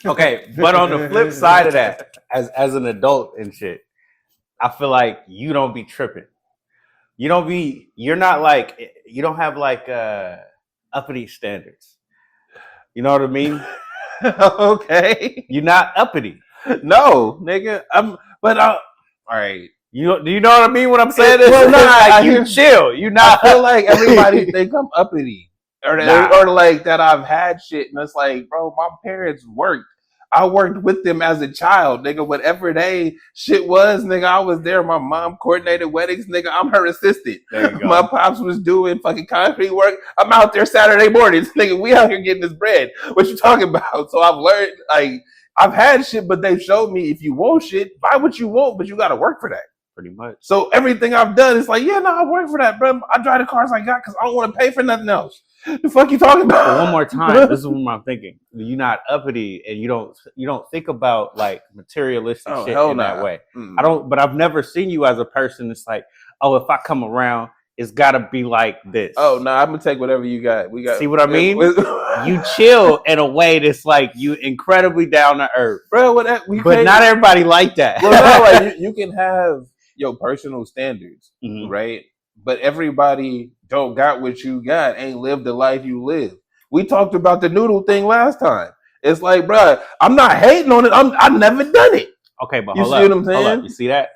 Okay, but on the flip side of that, as an adult and shit, I feel like you don't be tripping. You don't have like uppity standards. You know what I mean? Okay. You're not uppity. No, nigga. All right. Do you know what I mean? What I'm saying is, Well, like you chill. You not. I feel like everybody think I'm uppity, or like that I've had shit, and it's like, bro, my parents worked. I worked with them as a child, nigga. Whatever they shit was, nigga, I was there. My mom coordinated weddings, nigga. I'm her assistant. There you go. My pops was doing fucking concrete work. I'm out there Saturday mornings, nigga. We out here getting this bread. What you talking about? So I've learned, like, I've had shit, but they've showed me if you want shit, buy what you want, but you got to work for that. Pretty much. So everything I've done is like, yeah, no, I work for that, bro. I drive the cars I got because I don't want to pay for nothing else. The fuck you talking about? But one more time, this is what I'm thinking. You're not uppity, and you don't think about like materialistic shit in that way. I don't. But I've never seen you as a person that's like, oh, if I come around, it's got to be like this. Oh no, I'm gonna take whatever you got. We got. See what I mean? You chill in a way that's like you incredibly down to earth, bro. But not everybody like that. Well, no, like you can have your personal standards, right? But everybody don't got what you got, ain't lived the life you live. We talked about the noodle thing last time. It's like, bro, I'm not hating on it. I've never done it. Okay, but you see what I'm saying? Hold up. You see that?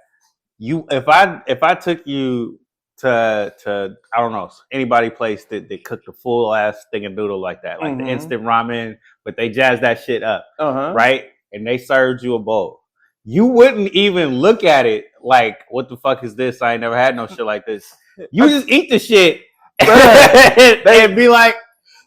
If I took you to I don't know, anybody place that cooked a full ass thing of noodle like that, like the instant ramen, but they jazz that shit up, right? And they served you a bowl. You wouldn't even look at it like, what the fuck is this? I ain't never had no shit like this. You just eat the shit and be like,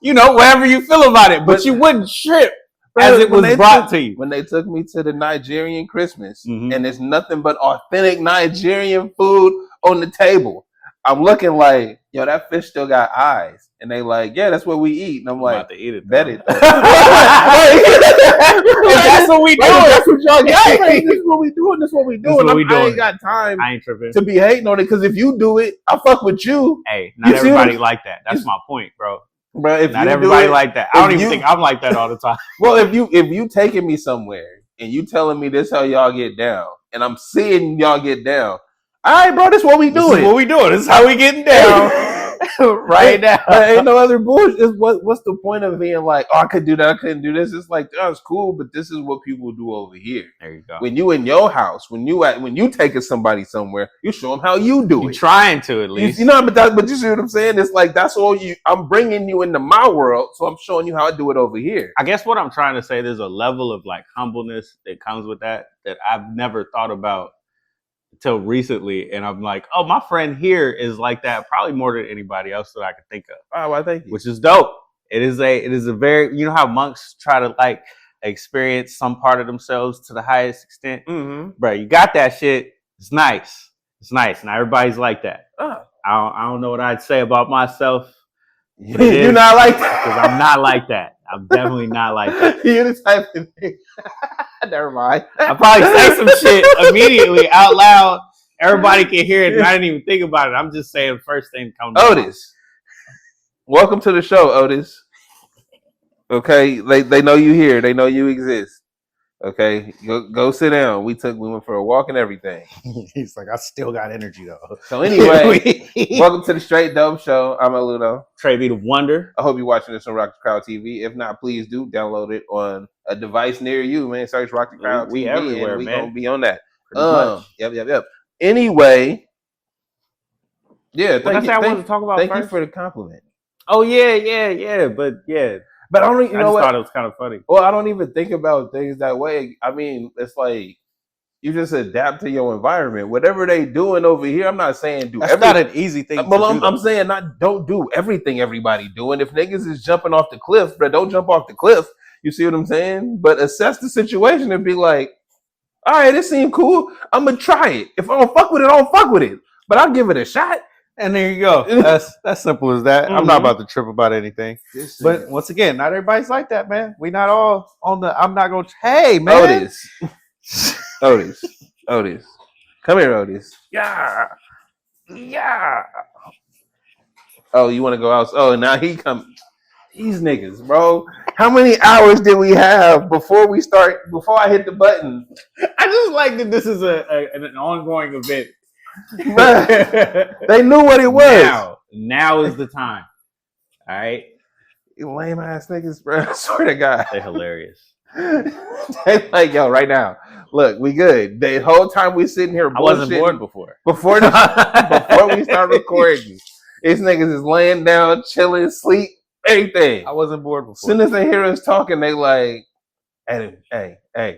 you know, whatever you feel about it. But you wouldn't trip as it was brought to you. When they took me to the Nigerian Christmas and there's nothing but authentic Nigerian food on the table, I'm looking like, yo, that fish still got eyes. And they like, yeah, that's what we eat. And I'm like, about to eat it, bet it. That's what we do. That's what y'all got. Like, this is what we doing. This is what we doing. I ain't got time to be hating on it, because if you do it, I fuck with you. Hey, not everybody like that. That's my point, bro. Bro, if not everybody like that. I don't even think I'm like that all the time. Well, if you taking me somewhere and you telling me this how y'all get down, and I'm seeing y'all get down, all right, bro, this is what we doing. This is what we doing. This is how we getting down. Right now. Ain't no other bullshit. What's the point of being like, oh, I could do that, I couldn't do this? It's like, oh, it's cool, but this is what people do over here. There you go. When you in your house, when you taking somebody somewhere, you show them how you do it. You're trying to, at least. You know, but you see what I'm saying? It's like, that's all I'm bringing you into my world, so I'm showing you how I do it over here. I guess what I'm trying to say, there's a level of like humbleness that comes with that I've never thought about until recently, and I'm like, oh, my friend here is like that probably more than anybody else that I could think of. Oh, well, thank you. Which is dope. It is a very, you know how monks try to like experience some part of themselves to the highest extent, bro. You got that shit. It's nice. It's nice. Now everybody's like that. I don't know what I'd say about myself. You're not like that, because I'm not like that. I'm definitely not like that. You're the type of thing. Never mind. I probably say some shit immediately out loud. Everybody can hear it, and I didn't even think about it. I'm just saying the first thing comes to Otis. Welcome to the show, Otis. Okay, they know you here. They know you exist. Okay, go sit down. We went for a walk and everything. He's like, I still got energy though. So anyway, welcome to the Straight Dope Show. I'm El Uno. TraB the Wonder. I hope you're watching this on Rock the Crowd TV. If not, please do download it on a device near you, man. Search Rock the Crowd TV. We everywhere, we man. Gonna be on that. Yep. Anyway, yeah. Thank you. I wanted to talk about. Thank you for the compliment. Oh yeah. But I don't. I thought it was kind of funny. Well, I don't even think about things that way. I mean, it's like you just adapt to your environment. Whatever they doing over here, I'm not saying do. That's not an easy thing. Well, I'm saying don't do everything everybody doing. If niggas is jumping off the cliff, but don't jump off the cliff. You see what I'm saying? But assess the situation and be like, all right, this seems cool. I'm gonna try it. If I don't fuck with it, I don't fuck with it. But I'll give it a shot. And there you go. That's simple as that. I'm not about to trip about anything. But once again, not everybody's like that, man. We not all on the. I'm not going to. Hey, man. Otis. Come here, Otis. Yeah. Oh, you want to go out? Oh, now he come. These niggas, bro. How many hours did we have before I hit the button? I just like that this is an ongoing event. They knew what it was. Now is the time. All right. You lame ass niggas, bro. I swear to God. They're hilarious. They like, yo, right now. Look, we good. The whole time we sitting here bullshitting. I wasn't bored before. Before we start recording. These niggas is laying down, chilling, sleep, everything. I wasn't bored before. As soon as they hear us talking, they like, hey,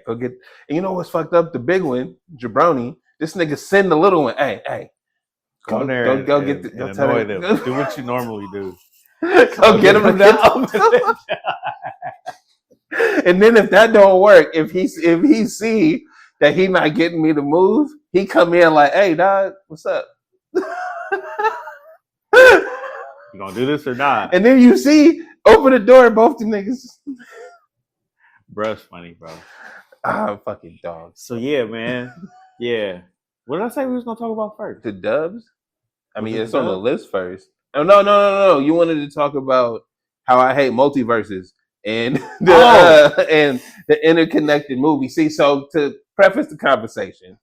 go get. And you know what's fucked up? The big one, Jabroni. This nigga send the little one. Hey, go there. Go get. Go tell them. Do what you normally do. Go get him to And then if that don't work, if he see that he not getting me to move, he come in like, hey, dog, what's up? You gonna do this or not? And then you see, open the door, both the niggas. Bruh's funny, bro. Fucking dogs. So yeah, man. Yeah. What did I say we was gonna talk about first? The dubs? I mean, it's on the list first. Oh no. You wanted to talk about how I hate multiverses and the interconnected movie. See, so to preface the conversation,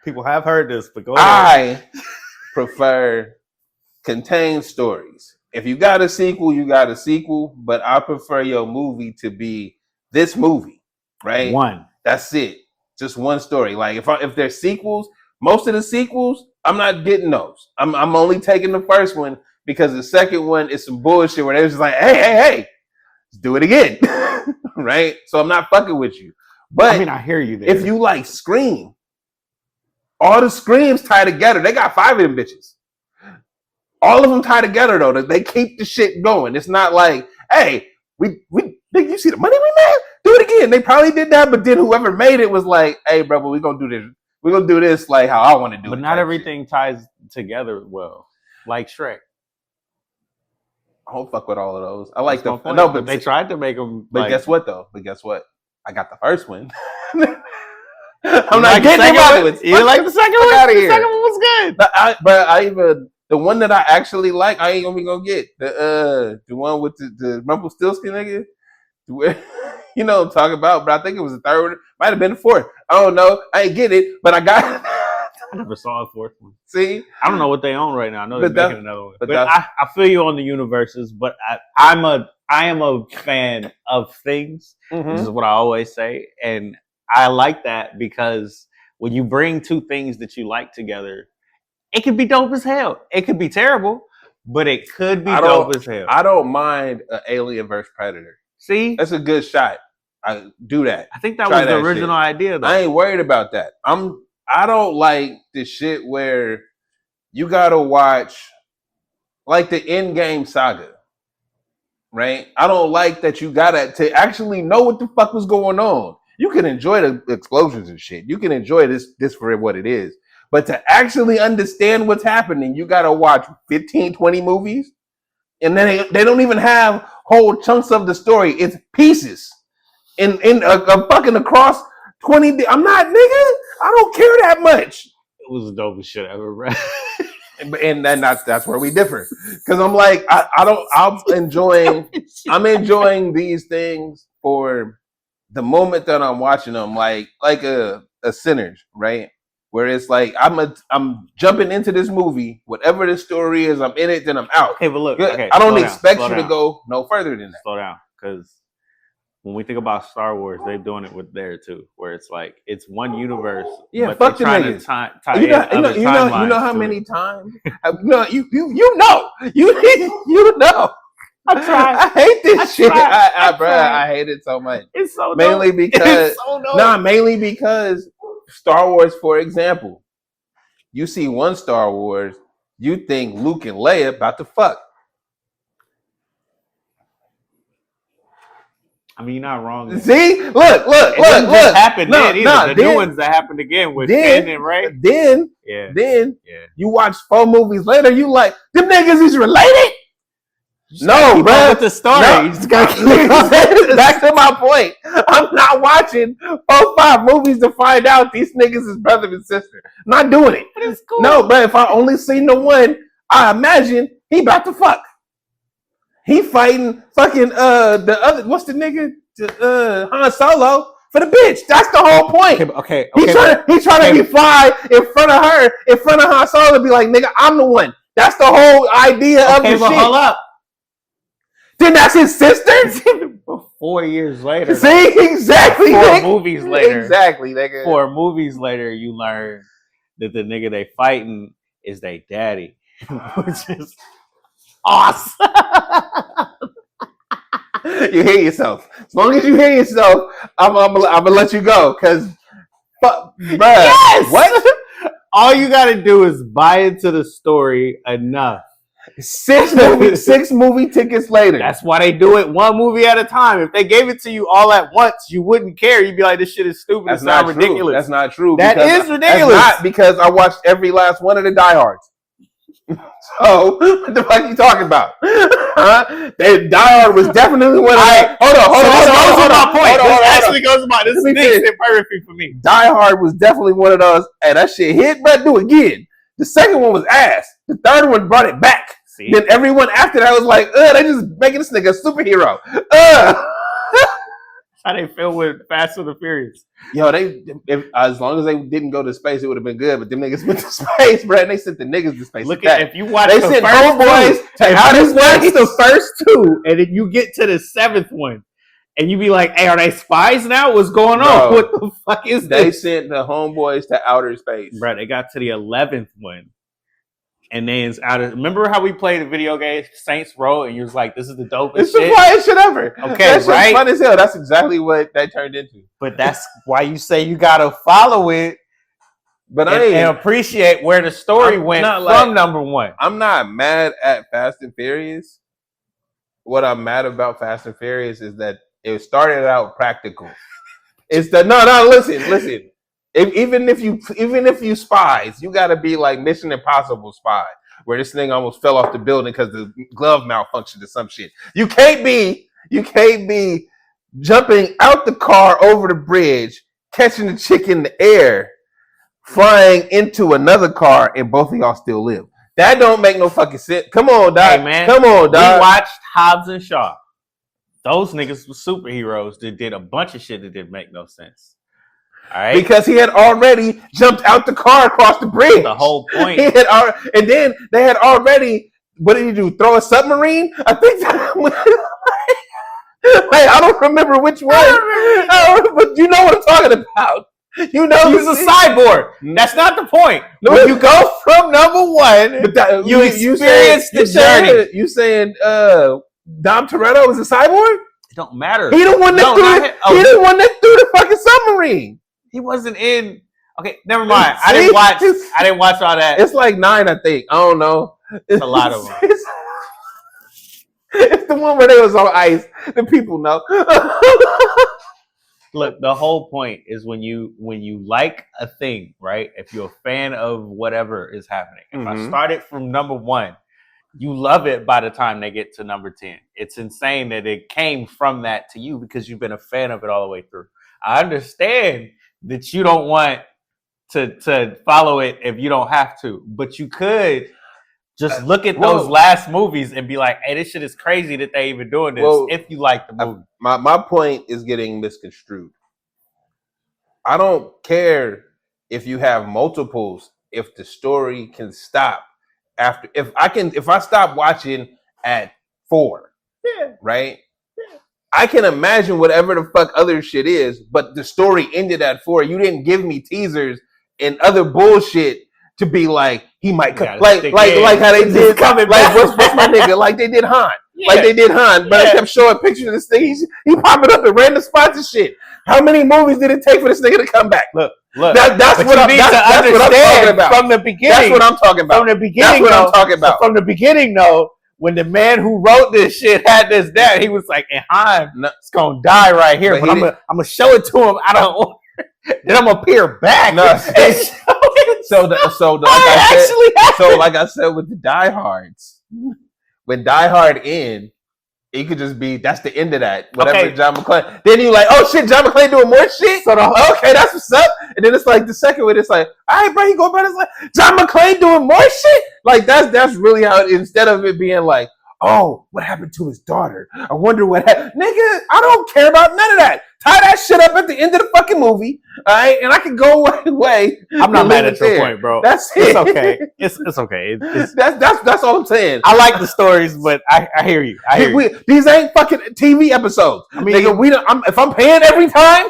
people have heard this, but go ahead. I prefer contained stories. If you got a sequel, you got a sequel, but I prefer your movie to be this movie, right? One. That's it. Just one story. Like if there's sequels, most of the sequels, I'm not getting those. I'm only taking the first one because the second one is some bullshit where they're just like, hey, let's do it again. Right? So I'm not fucking with you. But I mean, I hear you there. If you like Scream, all the Screams tie together. They got 5 of them bitches. All of them tie together though. They keep the shit going. It's not like, hey, we you see the money we made? Do it again. They probably did that, but then whoever made it was like, hey, bro, but we're gonna do this. We're gonna do this like how I want to do it. But not everything ties together well. Like Shrek. I don't fuck with all of those. I like but they tried to make them. But guess what though? I got the first one. I'm not getting it. You like the second one? The second one was good. But the one that I actually like, I ain't gonna get the one with the Rumpelstiltskin nigga. You know what I'm talking about, but I think it was the third one. Might have been the fourth. I don't know. I ain't get it, but I got it. I never saw a fourth one. See? I don't know what they own right now. I know they're making another one. But I feel you on the universes, but I am a fan of things. Mm-hmm. This is what I always say. And I like that because when you bring two things that you like together, it could be dope as hell. It could be terrible, but it could be dope as hell. I don't mind an Alien vs. Predator. See? That's a good shot. I do that. I think that was the original idea, though. I ain't worried about that. I don't like the shit where you gotta watch like the Endgame saga. Right? I don't like that you gotta to actually know what the fuck was going on. You can enjoy the explosions and shit. You can enjoy this for what it is. But to actually understand what's happening, you gotta watch 15, 20 movies. And then they don't even have whole chunks of the story. It's pieces. In a fucking across 20. I'm not, nigga. I don't care that much. It was the dopest shit I ever read. And then that's where we differ. Because I'm like, I'm enjoying these things for the moment that I'm watching them, like a Sinners, right? Where it's like I'm jumping into this movie, whatever the story is, I'm in it, then I'm out. Okay, but look, I don't expect you to go no further than that. Slow down, because when we think about Star Wars, they're doing it with there too, where it's like it's one universe. Yeah, but fuck the niggas. You know how many times? You know. You know. I tried. I hate this shit. I hate it so much. It's so mainly dope. because it's so dope. Mainly because Star Wars, for example, you see one Star Wars, you think Luke and Leia about to fuck. I mean, you're not wrong. See, look. Happened then either. The new ones that happened again with Finn and Rey. Then you watch 4 movies later, you like them niggas is related. No, bro. With the story. No. Back to my point. I'm not watching 4-5 movies to find out these niggas is brother and sister. Not doing it. But it's cool. No, but if I only seen the one, I imagine he about to fuck. He fighting fucking the other. What's the nigga? Han Solo for the bitch. That's the whole point. Okay. He's trying to be fly in front of her, in front of Han Solo, to be like, nigga, I'm the one. That's the whole idea of the shit. Hold up. Then that's his sister? 4 years later. See? Exactly. 4 movies later. Exactly, nigga. 4 movies later, you learn that the nigga they fighting is their daddy. Which is awesome. You hear yourself. As long as you hear yourself, I'm gonna let you go. Cause, bruh, yes! What? All you gotta do is buy into the story enough. 6 movie tickets later. That's why they do it 1 movie at a time. If they gave it to you all at once, you wouldn't care. You'd be like, this shit is stupid. That's not not ridiculous. True. That's not true. That is ridiculous. That's not, because I watched every last one of the Die Hards. So what the fuck are you talking about? Huh? Die Hard was definitely one of them. Hold on. This actually goes about this. Makes it perfect for me. Die Hard was definitely one of those. Hey, that shit hit, but do it again. The second one was ass. The third one brought it back. See? Then everyone after that was like, they just making this nigga a superhero. How they feel with Fast and the Furious? Yo, as long as they didn't go to space, it would have been good. But them niggas went to space, bro. And they sent the niggas to space. Look at if you watch they the sent first homeboys to outer space. Watch the first 2, and then you get to the 7th one, and you be like, "Hey, are they spies now? What's going on? What the fuck is they this?" They sent the homeboys to outer space, bro. They got to the 11th one. And then it's out of. Remember how we played the video game Saints Row, and you was like, "This is the dopest it's shit." It's the quietest shit ever. Okay, that right? Fun as hell. That's exactly what that turned into. But that's why you say you gotta follow it, and appreciate where the story went from number 1. I'm not mad at Fast and Furious. What I'm mad about Fast and Furious is that it started out practical. It's the listen. Even if you spies, you gotta be like Mission Impossible spy, where this thing almost fell off the building because the glove malfunctioned or some shit. You can't be jumping out the car over the bridge, catching the chick in the air, flying into another car, and both of y'all still live. That don't make no fucking sense. Come on, dog. Hey, man. Come on, dog. We watched Hobbs and Shaw. Those niggas were superheroes that did a bunch of shit that didn't make no sense. All right. Because he had already jumped out the car across the bridge. The whole point. And then they had already, what did he do? Throw a submarine? I think that I don't remember which one. But you know what I'm talking about. You know, he's a cyborg. That's not the point. When you go from number 1, but you experience the journey. You saying Dom Toretto was a cyborg? It don't matter. He the one that threw the fucking submarine. He wasn't in. Okay, never mind. I didn't watch all that. It's like 9, I think. I don't know. It's a lot of them. It's the one where they was on ice. The people know. Look, the whole point is when you like a thing, right? If you're a fan of whatever is happening. If I started from number 1, you love it by the time they get to number 10. It's insane that it came from that to you because you've been a fan of it all the way through. I understand that you don't want to follow it if you don't have to, but you could just look at those last movies and be like, hey, this shit is crazy that they even doing this if you like the movie. My point is getting misconstrued. I don't care if you have multiples, if the story can stop after, if I stop watching at 4, right? I can imagine whatever the fuck other shit is, but the story ended at 4. You didn't give me teasers and other bullshit to be like, he might come, like how they did, like what's my nigga, like they did Han, but I kept showing pictures of this thing. He popping up in random spots and shit. How many movies did it take for this nigga to come back? Look, that's what I'm talking about. From the beginning, that's what I'm talking about. From the beginning, that's what I'm talking about. From the beginning, though. When the man who wrote this shit had this down, he was like, and Heim's gonna die right here, but I'm gonna show it to him out of order. Then I'm gonna peer back. No, like I said with the Die Hards, when Die Hard end, it could just be that's the end of that. Whatever John McClane. Then you like, oh shit, John McClane doing more shit. So okay, that's what's up. And then it's like the second one, it's like, all right, bro, he go about it's like John McClane doing more shit. Like that's really how instead of it being like, oh, what happened to his daughter? I wonder what happened. Nigga, I don't care about none of that. Tie that shit up at the end of the fucking movie, all right? And I can go away. I'm not mad at your point, bro. That's It's it. okay. It's okay. That's all I'm saying. I like the stories, but I hear you. I hear you. These ain't fucking TV episodes. I mean, nigga, if I'm paying every time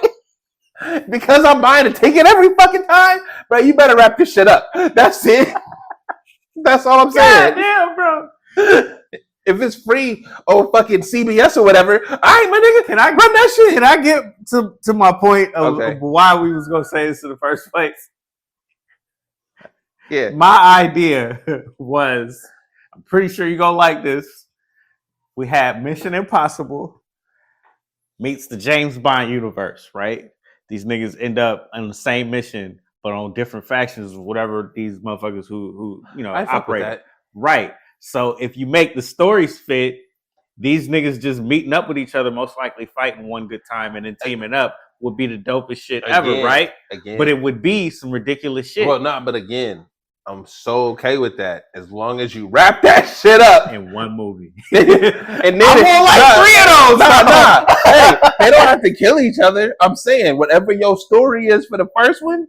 because I'm buying a ticket every fucking time, bro, you better wrap this shit up. That's it. That's all I'm saying. God damn, bro. If it's free or fucking CBS or whatever, all right, my nigga, Can I run that shit? Can I get to my point of why we was gonna say this in the first place? Yeah. My idea was, I'm pretty sure you're gonna like this. We had Mission Impossible meets the James Bond universe, right? These niggas end up on the same mission, but on different factions, whatever these motherfuckers who operate. Right. So if you make the stories fit, these niggas just meeting up with each other, most likely fighting one good time and then teaming up would be the dopest shit ever, right? Again. But it would be some ridiculous shit. Well, but again, I'm so okay with that as long as you wrap that shit up in one movie. And then I want like 3 of those. Hey, they don't have to kill each other. I'm saying whatever your story is for the first one,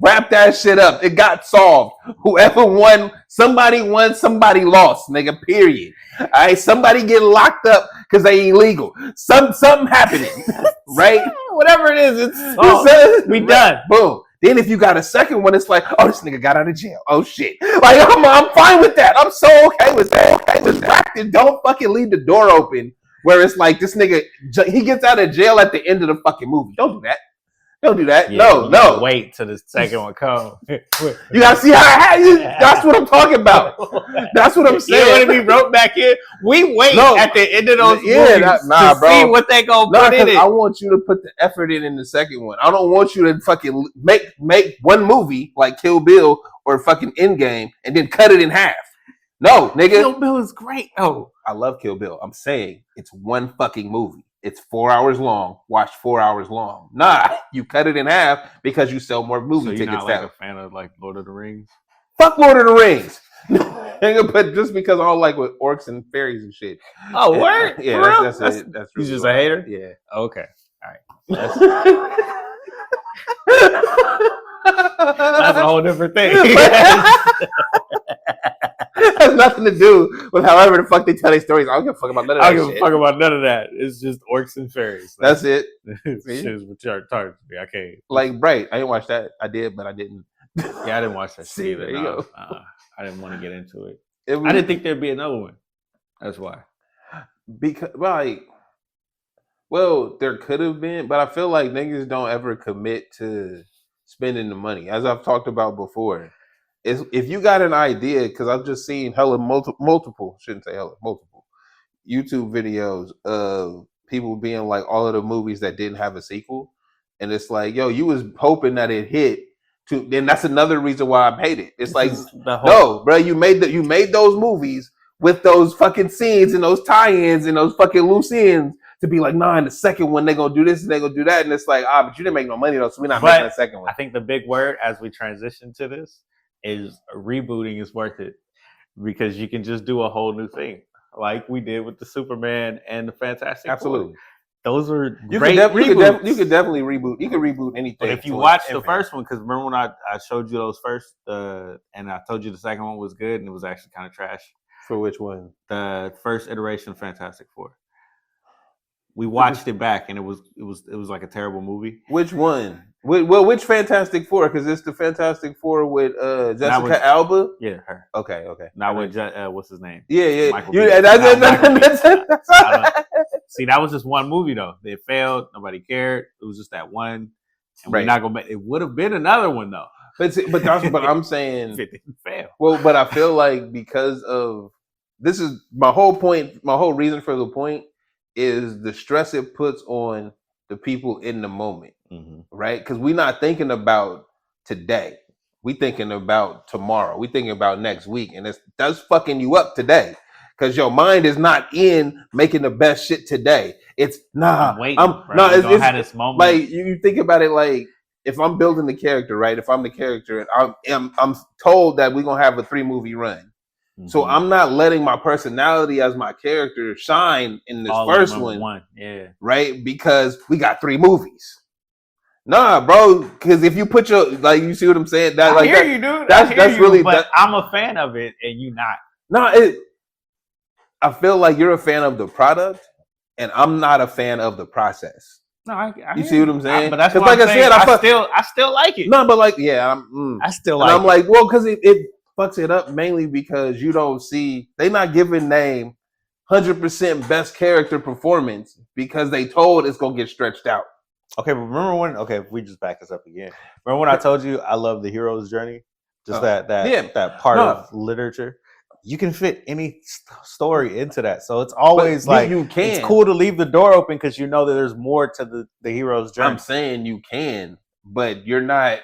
wrap that shit up. It got solved. Whoever won, somebody lost, nigga, period. All right, somebody get locked up because they illegal. Something happening, right? Whatever it is, it's solved. We done. Boom. Then if you got a second one, it's like, oh, this nigga got out of jail. Oh shit. Like I'm fine with that. I'm so okay with that. Just wrap it. Don't fucking leave the door open where it's like this nigga, he gets out of jail at the end of the fucking movie. Don't do that. Don't do that. Yeah, no. Wait till the second one comes. You gotta see how that's what I'm talking about. That's what I'm saying. You want to be wrote back in? We wait at the end of those movies to bro. see what they gonna put in it. I want you to put the effort in the second one. I don't want you to fucking make one movie like Kill Bill or fucking Endgame and then cut it in half. No, nigga. Kill Bill is great. Oh, I love Kill Bill. I'm saying it's one fucking movie. It's 4 hours long. Watch 4 hours long. Nah, you cut it in half because you sell more movie tickets. So you're not like a fan of like Lord of the Rings? Fuck Lord of the Rings. But just because I don't like with orcs and fairies and shit. Oh, word? Yeah, that's really he's just a hater? Yeah. Okay. All right. That's a whole different thing. Has nothing to do with however the fuck they tell their stories. I don't give a fuck about none of that. I don't give a fuck about none of that. It's just orcs and fairies. Like, that's it. Shit is retarded to me. I can't. Like Bright. I didn't watch that. I did, but I didn't. Yeah, I didn't watch that shit either. There you go. I didn't want to get into it. I didn't think there'd be another one. That's why. Because there could have been, but I feel like niggas don't ever commit to spending the money. As I've talked about before, if you got an idea, because I've just seen multiple YouTube videos of people being like all of the movies that didn't have a sequel, and it's like, yo, you was hoping that it hit. Then that's another reason why I paid it. It's like, no, bro, you made those movies with those fucking scenes and those tie-ins and those fucking loose ends to be like, nah, in the second one they gonna do this and they gonna do that, and it's like, but you didn't make no money though, so we're not making a second one. I think the big word as we transition to this is rebooting is worth it, because you can just do a whole new thing like we did with the Superman and the Fantastic Absolutely. Four. Those are You great could definitely reboot. You could reboot anything. But if you watch the first one, because remember when I showed you those first, and I told you the second one was good, and it was actually kind of trash. For which one? The first iteration of Fantastic Four. We watched it back, and it was like a terrible movie. Which one? Which Fantastic Four? Because it's the Fantastic Four with Jessica Alba. Yeah, her. Okay. Not with what's his name? Yeah. Michael See, that was just one movie though. It failed. Nobody cared. It was just that one. And we're not gonna make. It would have been another one though. But that's what I'm saying. If it didn't fail. Well, but I feel like because of this is my whole point. My whole reason for the point is the stress it puts on the people in the moment, right? Because we're not thinking about today. We thinking about tomorrow. We thinking about next week, and that's fucking you up today. Because your mind is not in making the best shit today. It's it's this moment. Like you think about it, like if I'm building the character, right? If I'm the character and I'm told that we're gonna have a 3-movie run, So I'm not letting my personality as my character shine in this first one. Yeah. Right? Because we got 3 movies. Nah, bro. Because if you put your you see what I'm saying? That I hear you, dude. That's really. But I'm a fan of it, and you not. No, I feel like you're a fan of the product, and I'm not a fan of the process. No, I you see what I'm saying? But that's what I'm saying. I still like it. No, but I still like it. I'm like, well, because it fucks it up mainly because you don't see they're not giving name 100% best character performance because they told it's gonna get stretched out. Okay, but remember when? Okay, if we just back this up again. Remember when I told you I love the hero's journey? Just that part of literature. You can fit any story into that, so it's always it's cool to leave the door open because you know that there's more to the hero's journey. I'm saying you can, but you're not.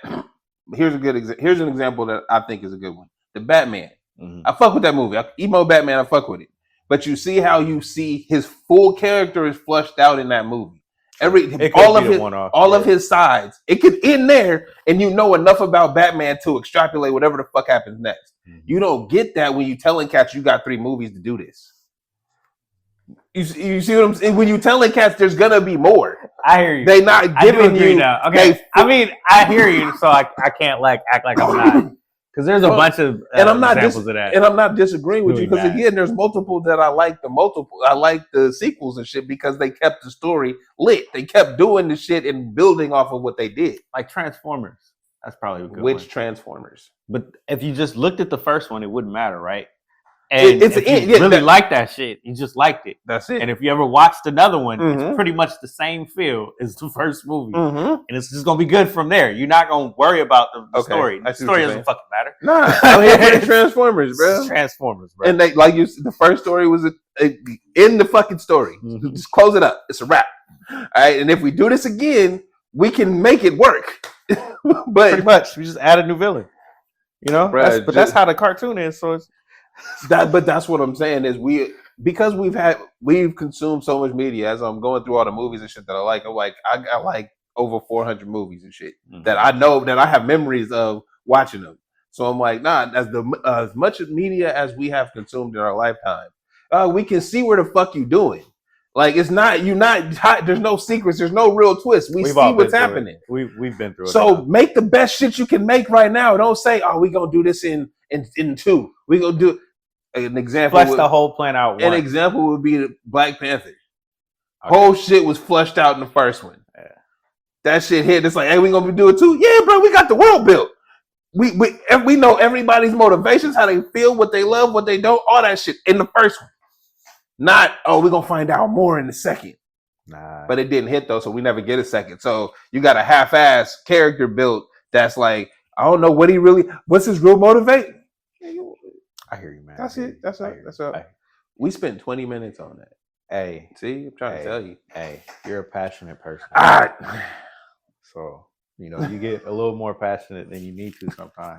Here's an example that I think is a good one. The Batman. Mm-hmm. I fuck with that movie. Emo Batman. I fuck with it. But you see how his full character is flushed out in that movie. All of his sides. It could end there, and you know enough about Batman to extrapolate whatever the fuck happens next. Mm-hmm. You don't get that when you telling cats you got 3 movies to do this. You see what I'm saying? When you telling cats there's gonna be more. I hear you. They not giving you. Now. Okay. I hear you, so I can't act like I'm not. Because there's a bunch of examples of that. And I'm not disagreeing with you because again, there's multiple that I like I like the sequels and shit because they kept the story lit. They kept doing the shit and building off of what they did. Like Transformers. That's probably a good one. Which Transformers? But if you just looked at the first one, it wouldn't matter, right? And if you really like that shit, you just liked it. That's it. And if you ever watched another one, it's pretty much the same feel as the first movie. And it's just going to be good from there. You're not going to worry about the story. The story doesn't fucking matter. Nah, I'm here for the Transformers, bro. Transformers, bro. And the first story was in the fucking story. Just close it up. It's a wrap. All right. And if we do this again, we can make it work. But pretty much. We just add a new villain. You know? Bruh, that's how the cartoon is. So it's... But that's what I'm saying is because we've consumed so much media as I'm going through all the movies and shit that I like. I like over 400 movies and shit that I know that I have memories of watching them. So I'm like, nah, as much media as we have consumed in our lifetime, we can see where the fuck you doing. Like there's no secrets, there's no real twist. We see what's happening. We've been through it. So make the best shit you can make right now. Don't say, oh, we gonna do this in 2. We gonna do an example. Flesh the whole plan out. An example would be Black Panther. Okay. Whole shit was flushed out in the first one. Yeah. That shit hit. It's like, hey, we gonna do it too. Yeah, bro, we got the world built. We know everybody's motivations, how they feel, what they love, what they don't, all that shit in the first one. Not, oh, we're gonna find out more in the second. Nah. But it didn't hit though, so we never get a second. So you got a half-ass character built that's like, I don't know what's his real motivate. I hear you, man. That's it. That's up. We spent 20 minutes on that. Hey, see, I'm trying to tell you. Hey, you're a passionate person. All right. So, you get a little more passionate than you need to sometimes.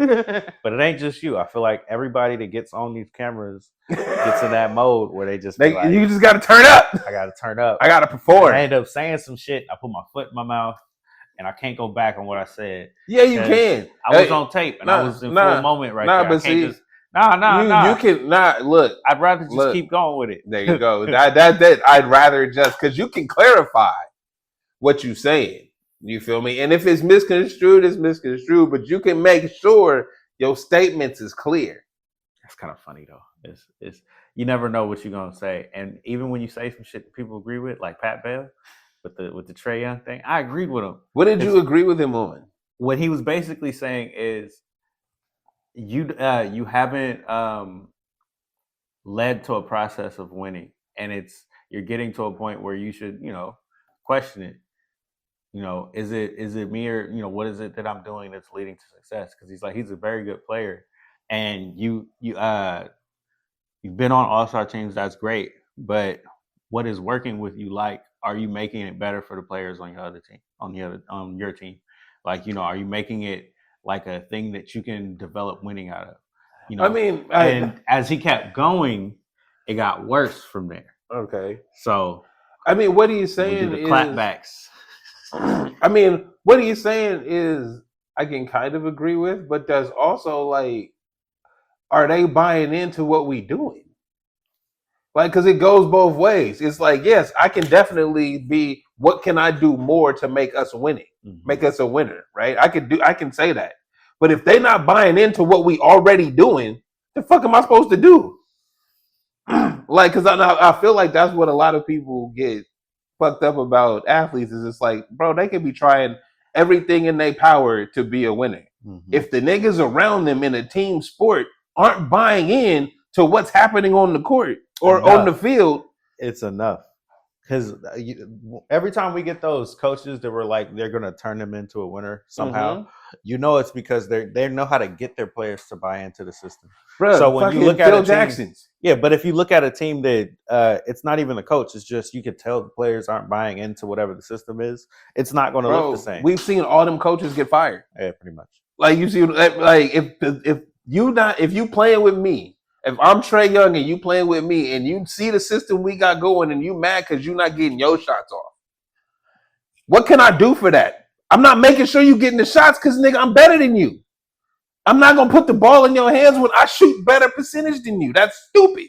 But it ain't just you. I feel like everybody that gets on these cameras gets in that mode where you just got to turn up. I got to turn up. I got to perform. I end up saying some shit. I put my foot in my mouth. And I can't go back on what I said. Yeah, you can. I was on tape and I was in full moment right there. But see, you can not look. I'd rather just keep going with it. There you go. that I'd rather just because you can clarify what you're saying. You feel me? And if it's misconstrued, it's misconstrued. But you can make sure your statements is clear. That's kind of funny though. It's you never know what you're gonna say, and even when you say some shit that people agree with, like Pat Bell. With the Trae Young thing, I agreed with him. What did you agree with him on? What he was basically saying is, you haven't led to a process of winning, and you're getting to a point where you should question it. Is it me or what is it that I'm doing that's leading to success? Because he's a very good player, and you've been on All-Star teams. That's great, but what is working with you like? Are you making it better for the players on your other team, on your team? Are you making it like a thing that you can develop winning out of? And as he kept going, it got worse from there. Okay. So, what he's saying is clapbacks. What he's saying is I can kind of agree with, but there's also are they buying into what we doing? Like, because it goes both ways. It's like, yes, I can definitely be. What can I do more to make us winning, make us a winner, right? I can say that. But if they're not buying into what we already doing, the fuck am I supposed to do? Like, because I feel like that's what a lot of people get fucked up about athletes. Is it's like, bro, they could be trying everything in their power to be a winner. If the niggas around them in a team sport aren't buying in to what's happening on the court or on the field, it's enough. Because every time we get those coaches that were like they're going to turn them into a winner somehow, it's because they know how to get their players to buy into the system. Bruh, so when you look at Phil Jackson's, but if you look at a team that it's not even the coach, it's just you can tell the players aren't buying into whatever the system is. It's not going to look the same. We've seen all them coaches get fired. Yeah, pretty much. Like you see, like if you playing with me. If I'm Trae Young and you playing with me and you see the system we got going and you mad because you're not getting your shots off, what can I do for that? I'm not making sure you getting the shots because, nigga, I'm better than you. I'm not going to put the ball in your hands when I shoot better percentage than you. That's stupid.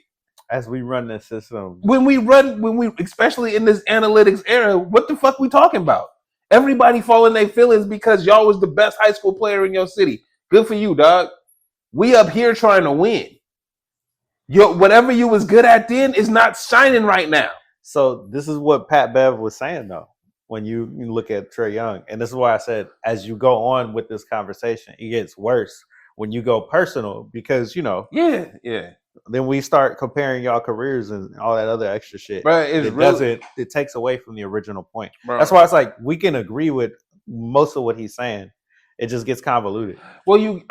As we run this system. When we especially in this analytics era, what the fuck we talking about? Everybody falling their feelings because y'all was the best high school player in your city. Good for you, dog. We up here trying to win. Whatever you was good at then is not shining right now. So this is what Pat Bev was saying, though, when you look at Trae Young. And this is why I said, as you go on with this conversation, it gets worse when you go personal because, Yeah. Then we start comparing y'all careers and all that other extra shit. Bro, it takes away from the original point. Bro. That's why it's like we can agree with most of what he's saying. It just gets convoluted. Well, you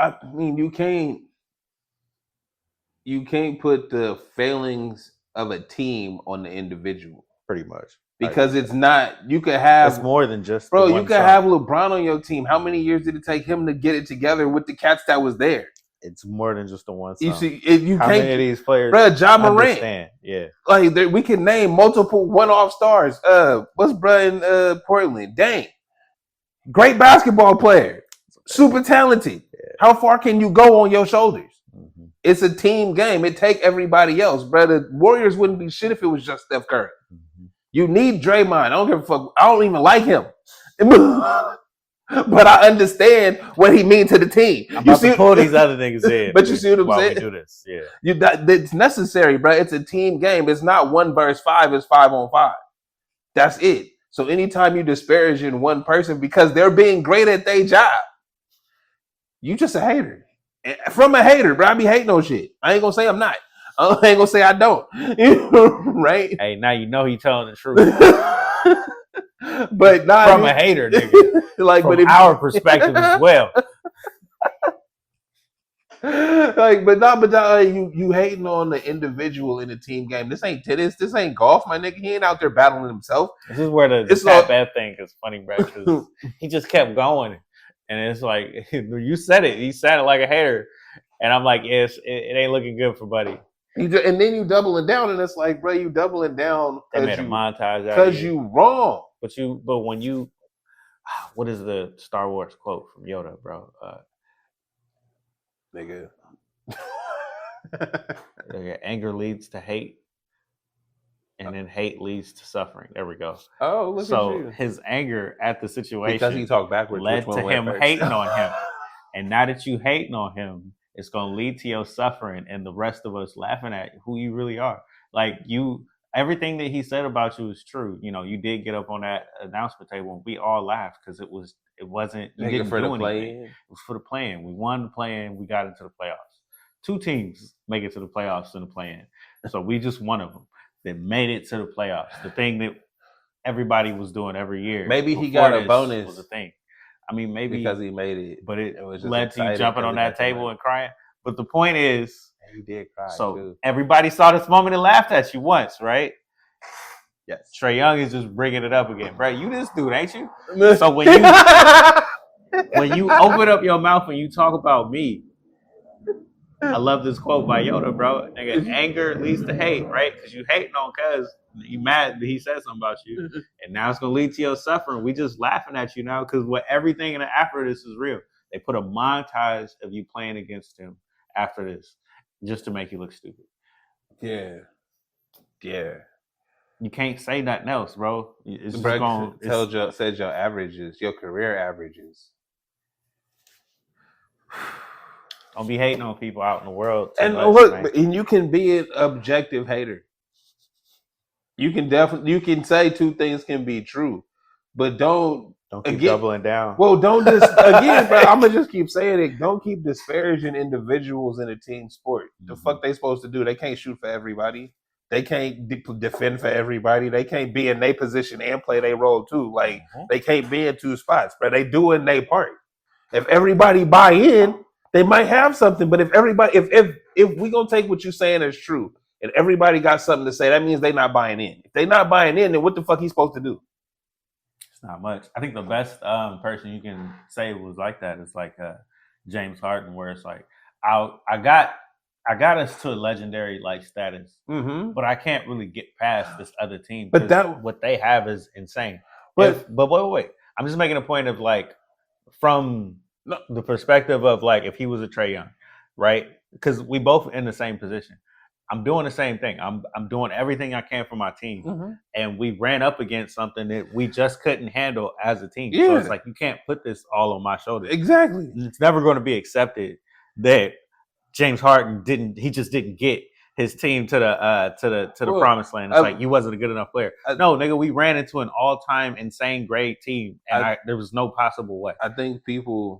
can't put the failings of a team on the individual. Pretty much. Because it's not, you could have... It's more than just... Bro, you could have LeBron on your team. How many years did it take him to get it together with the cats that was there? It's more than just the one song. You see, how many of these players... Bro, Ja Morant. Yeah. Like, we can name multiple one-off stars. What's bro in Portland? Dang. Great basketball player. Super talented. Yeah. How far can you go on your shoulders? It's a team game. It take everybody else, bro. The Warriors wouldn't be shit if it was just Steph Curry. You need Draymond. I don't give a fuck. I don't even like him. But I understand what he means to the team. I'm about to pull these other niggas in. But you see what I'm saying? We do this. Yeah. It's necessary, bro. It's a team game. It's not 1 versus 5. It's 5 on 5. That's it. So anytime you disparaging one person because they're being great at their job, you just a hater. From a hater, bro. I be hating on shit. I ain't gonna say I'm not. I ain't gonna say I don't. Right? Hey, now you know he telling the truth. But not from a hater, nigga. Like, from our perspective as well. Like, but you hating on the individual in the team game. This ain't tennis. This ain't golf, my nigga. He ain't out there battling himself. This is where the bad thing is funny, bro. Because he just kept going. And it's like, you said it. He said it like a hater. And I'm like, yes, it ain't looking good for Buddy. And then you doubling down, and it's like, bro, you doubling down because a montage because you wrong. But when you, what is the Star Wars quote from Yoda, bro? Nigga. Anger leads to hate. And then hate leads to suffering. There we go. Oh, look at you. So his anger at the situation because he talked backwards led to him hating on him. And now that you hating on him, it's gonna lead to your suffering and the rest of us laughing at who you really are. Like everything that he said about you is true. You did get up on that announcement table and we all laughed because it wasn't you didn't do anything. It was for the play-in. We won the play-in. We got into the playoffs. 2 teams make it to the playoffs in the play-in. So we just one of them. That made it to the playoffs. The thing that everybody was doing every year. Maybe he got a bonus. Was a thing. I mean, maybe because he made it. But it was just led to you jumping on that table and crying. But the point is, he did cry. So too. Everybody saw this moment and laughed at you once, right? Yes. Trae Young is just bringing it up again, bro. You this dude, ain't you? So when you open up your mouth and you talk about me. I love this quote by Yoda, bro. Nigga, anger leads to hate, right? Because you hating on cuz you mad that he said something about you. And now it's going to lead to your suffering. We just laughing at you now because everything after this is real. They put a montage of you playing against him after this. just to make you look stupid. Yeah. You can't say nothing else, bro. It's just going. Said your averages, your career averages. Don't be hating on people out in the world. And much, look, man. and you can be an objective hater. You can say two things can be true, but don't keep doubling down. Well, don't just again, bro. I'm gonna just keep saying it. Don't keep disparaging individuals in a team sport. The fuck they supposed to do? They can't shoot for everybody. They can't defend for everybody. They can't be in their position and play their role too. Like they can't be in two spots, but they doing their part. If everybody buy in, they might have something. But if we gonna take what you're saying as true, and everybody got something to say, that means they not buying in. If they not buying in, then what the fuck he supposed to do? It's not much. I think the best person you can say was like that is like James Harden, where it's like I got us to a legendary like status, but I can't really get past this other team. But what they have is insane. But wait. I'm just making a point of like from the perspective of like if he was a Trae Young, right? Because we both in the same position. I'm doing the same thing. I'm doing everything I can for my team, and we ran up against something that we just couldn't handle as a team. Yeah. So it's like you can't put this all on my shoulders. Exactly. It's never going to be accepted that James Harden didn't get his team to the promised land. It's like he wasn't a good enough player. No, nigga, we ran into an all-time insane great team, and there was no possible way. I think we can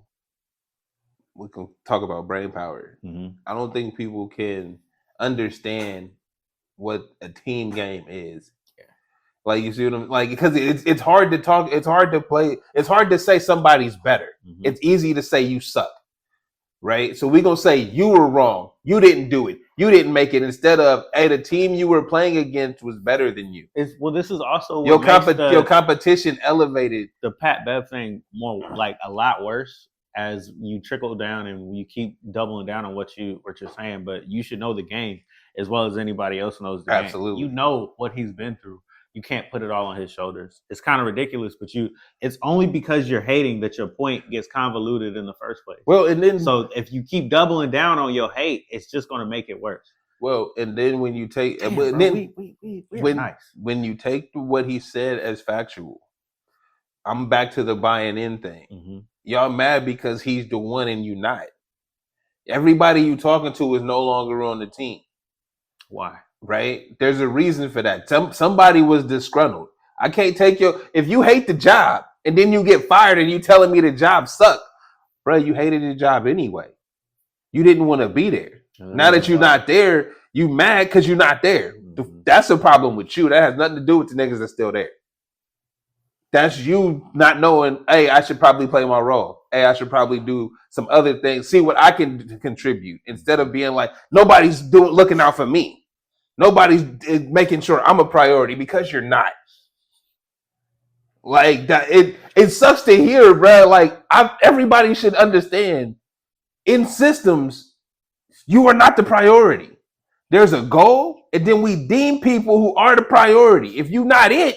talk about brain power. I don't think people can understand what a team game is. Yeah. Like you see what I'm like, because it's hard to talk, it's hard to play, it's hard to say somebody's better. It's easy to say you suck. Right? So we're gonna say you were wrong, you didn't do it, you didn't make it, instead of hey, the team you were playing against was better than you. This is also your competition elevated the Pat Bev thing more like a lot worse as you trickle down and you keep doubling down on what you're saying. But you should know the game as well as anybody else knows the game. Absolutely. You know what he's been through. You can't put it all on his shoulders. It's kind of ridiculous, but it's only because you're hating that your point gets convoluted in the first place. Well, and then so if you keep doubling down on your hate, it's just going to make it worse. Well, and then when you take when you take what he said as factual, I'm back to the buying in thing. Y'all mad because he's the one and you not. Everybody you talking to is no longer on the team. Why? Right? There's a reason for that. Somebody was disgruntled. I can't take if you hate the job and then you get fired and you telling me the job sucked, bro, you hated the job anyway. You didn't want to be there. Now that you're not there, you mad because you're not there. That's a problem with you. That has nothing to do with the niggas that's still there. That's you not knowing, hey, I should probably play my role. Hey, I should probably do some other things. See what I can contribute instead of being like, nobody's looking out for me. Nobody's making sure I'm a priority because you're not. Like that, it sucks to hear, bro. Like everybody should understand. In systems, you are not the priority. There's a goal, and then we deem people who are the priority. If you're not it,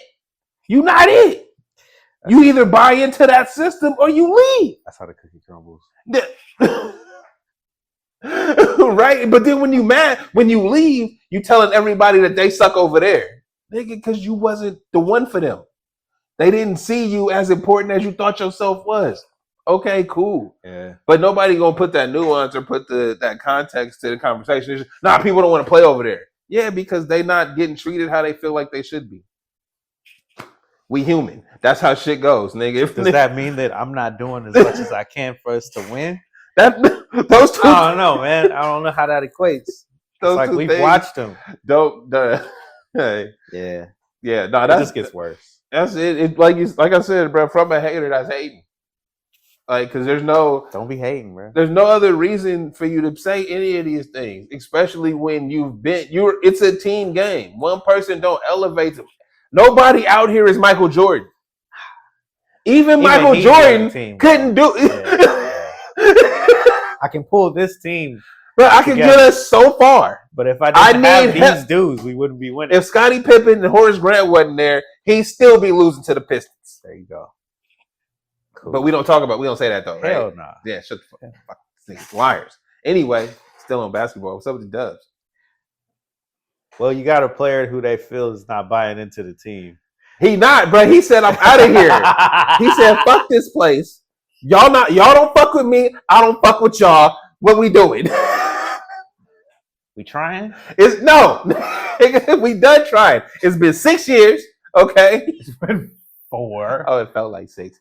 you're not it. You either buy into that system or you leave. That's how the cookie crumbles. Right? But then when you leave, you telling everybody that they suck over there. Nigga, because you wasn't the one for them. They didn't see you as important as you thought yourself was. Okay, cool. Yeah. But nobody gonna put that nuance or put that context to the conversation. It's just, people don't want to play over there. Yeah, because they not getting treated how they feel like they should be. We human. That's how shit goes, nigga. Does that mean that I'm not doing as much as I can for us to win? Those two. I don't know, man. I don't know how that equates. Those like we've watched them. Hey. Yeah. No, that just gets worse. That's it. It like I said, bro. From a hater, that's hating. Like, because don't be hating, bro. There's no other reason for you to say any of these things, especially when it's a team game. One person don't elevate them. Nobody out here is Michael Jordan. Even Michael Jordan couldn't do it. I can pull this team. But I can get us so far. But if I didn't have these dudes, we wouldn't be winning. If Scottie Pippen and Horace Grant wasn't there, he'd still be losing to the Pistons. There you go. Cool. But we don't say that though, right? Hell nah. Yeah, shut the fuck up. Liars. Anyway, still on basketball. What's up with the Dubs? Well, you got a player who they feel is not buying into the team. He not, bro. He said, I'm out of here. He said, fuck this place. Y'all don't fuck with me. I don't fuck with y'all. What we doing? We trying? No. We done trying. It's been 6 years. Okay. It's been 4. Oh, it felt like 6.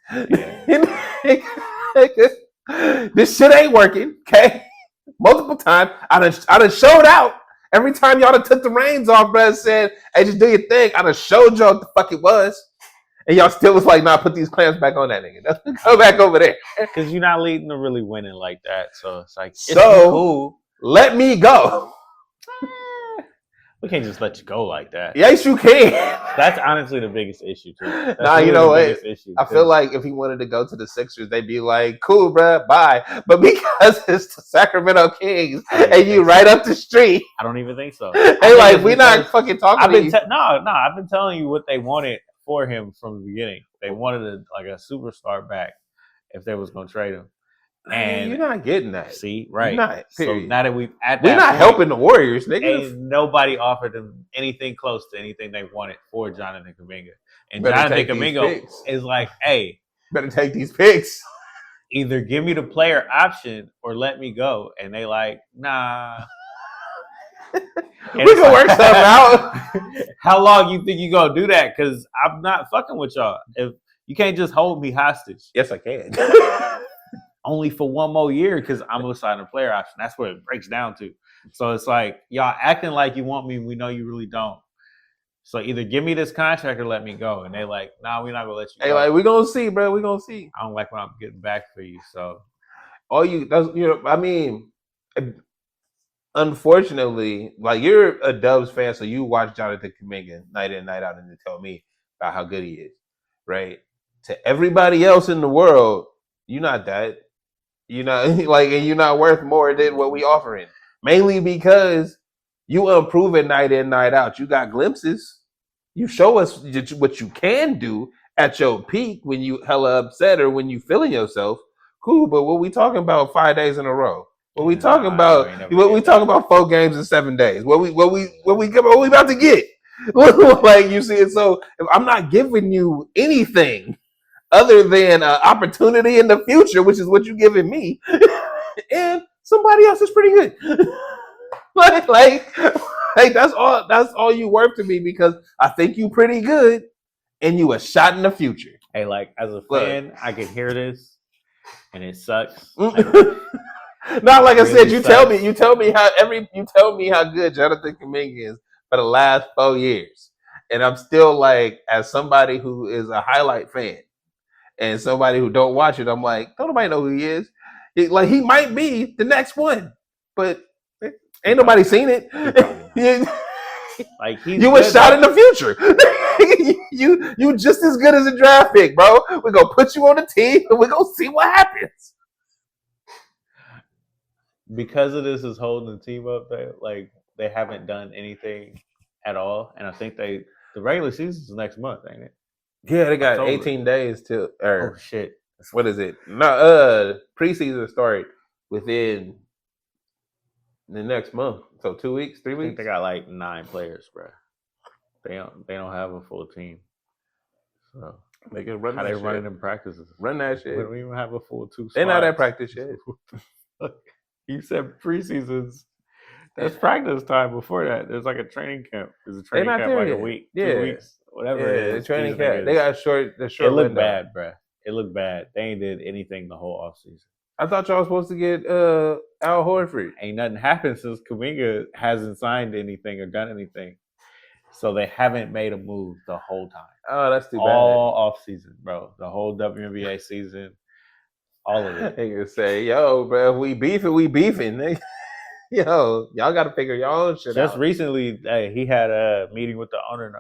This shit ain't working. Okay. Multiple times. I done showed out. Every time y'all done took the reins off, bro, and said, hey, just do your thing. I done showed y'all what the fuck it was. And y'all still was like, nah, put these clamps back on that nigga. Go back over there. Because you're not leading to really winning like that. So it's like, it's cool. Let me go. We can't just let you go like that. Yes, you can. That's honestly the biggest issue, too. That's really you know what? I feel like if he wanted to go to the Sixers, they'd be like, cool, bro, bye. But because it's the Sacramento Kings and you right up the street. I don't even think so. Hey, like, we're not fucking talking to you. I've been telling you what they wanted for him from the beginning. They wanted a superstar back if they was going to trade him. And you're not getting that. See, right. You're not, so now that we're not helping the Warriors, nigga. Ain't nobody offered them anything close to anything they wanted for Jonathan Kuminga. And Jonathan Kuminga is like, hey, better take these picks. Either give me the player option or let me go. And they like, nah. We can work something out. How long you think you gonna do that? Because I'm not fucking with y'all. If you can't just hold me hostage. Yes, I can. Only for one more year because I'm gonna sign a player option. That's where it breaks down to. So it's like y'all acting like you want me. We know you really don't. So either give me this contract or let me go. And they like, nah, we're not gonna let you go. Hey, like we gonna see, bro. We gonna see. I don't like when I'm getting back for you. So unfortunately, like you're a Dubs fan, so you watch Jonathan Kuminga night in, night out, and you tell me about how good he is, right? To everybody else in the world, you're not that. You're not and you're not worth more than what we offering. Mainly because you unproven night in, night out. You got glimpses. You show us what you can do at your peak when you hella upset or when you feeling yourself. Cool, but what we talking about 5 days in a row? What we talking about? What we talking about 4 games in 7 days? What we about to get? Like you see it. So if I'm not giving you anything other than opportunity in the future, which is what you're giving me, and somebody else is pretty good. like that's all you worth to me because I think you pretty good and you a shot in the future. Hey, like as a fan, I can hear this and it sucks. Not like I said, you tell me how good Jonathan Kuminga is for the last 4 years. And I'm still like, as somebody who is a highlight fan and somebody who don't watch it, I'm like, don't nobody know who he is. He might be the next one, but ain't nobody seen it. Like you a shot in the future. you just as good as a draft pick, bro. We're gonna put you on the team and we're gonna see what happens. Because of this is holding the team up there, like they haven't done anything at all. And I think the regular season is next month, ain't it? Yeah, they got October. 18 days till oh shit. What is it? No, preseason started within the next month. So 2 weeks, 3 weeks. I think they got like 9 players, bro. They don't have a full team. So they can run how that they shit. running them practices. Run that shit. We don't even have a full 2 spots. They're not at practice yet. You said preseasons. That's practice time before that. There's like a training camp. There's a training camp like a week, 2 weeks, whatever it is. The training camp. They got short. The short. It looked bad, bro. It looked bad. They ain't did anything the whole offseason. I thought y'all was supposed to get Al Horford. Ain't nothing happened since Kuminga hasn't signed anything or done anything. So they haven't made a move the whole time. Oh, that's too bad. All off season, bro. The whole WNBA season. All of it. They can say, yo, bro, if we beefing, we beefing. Yo, y'all got to figure your own shit out. Just recently, he had a meeting with the owner.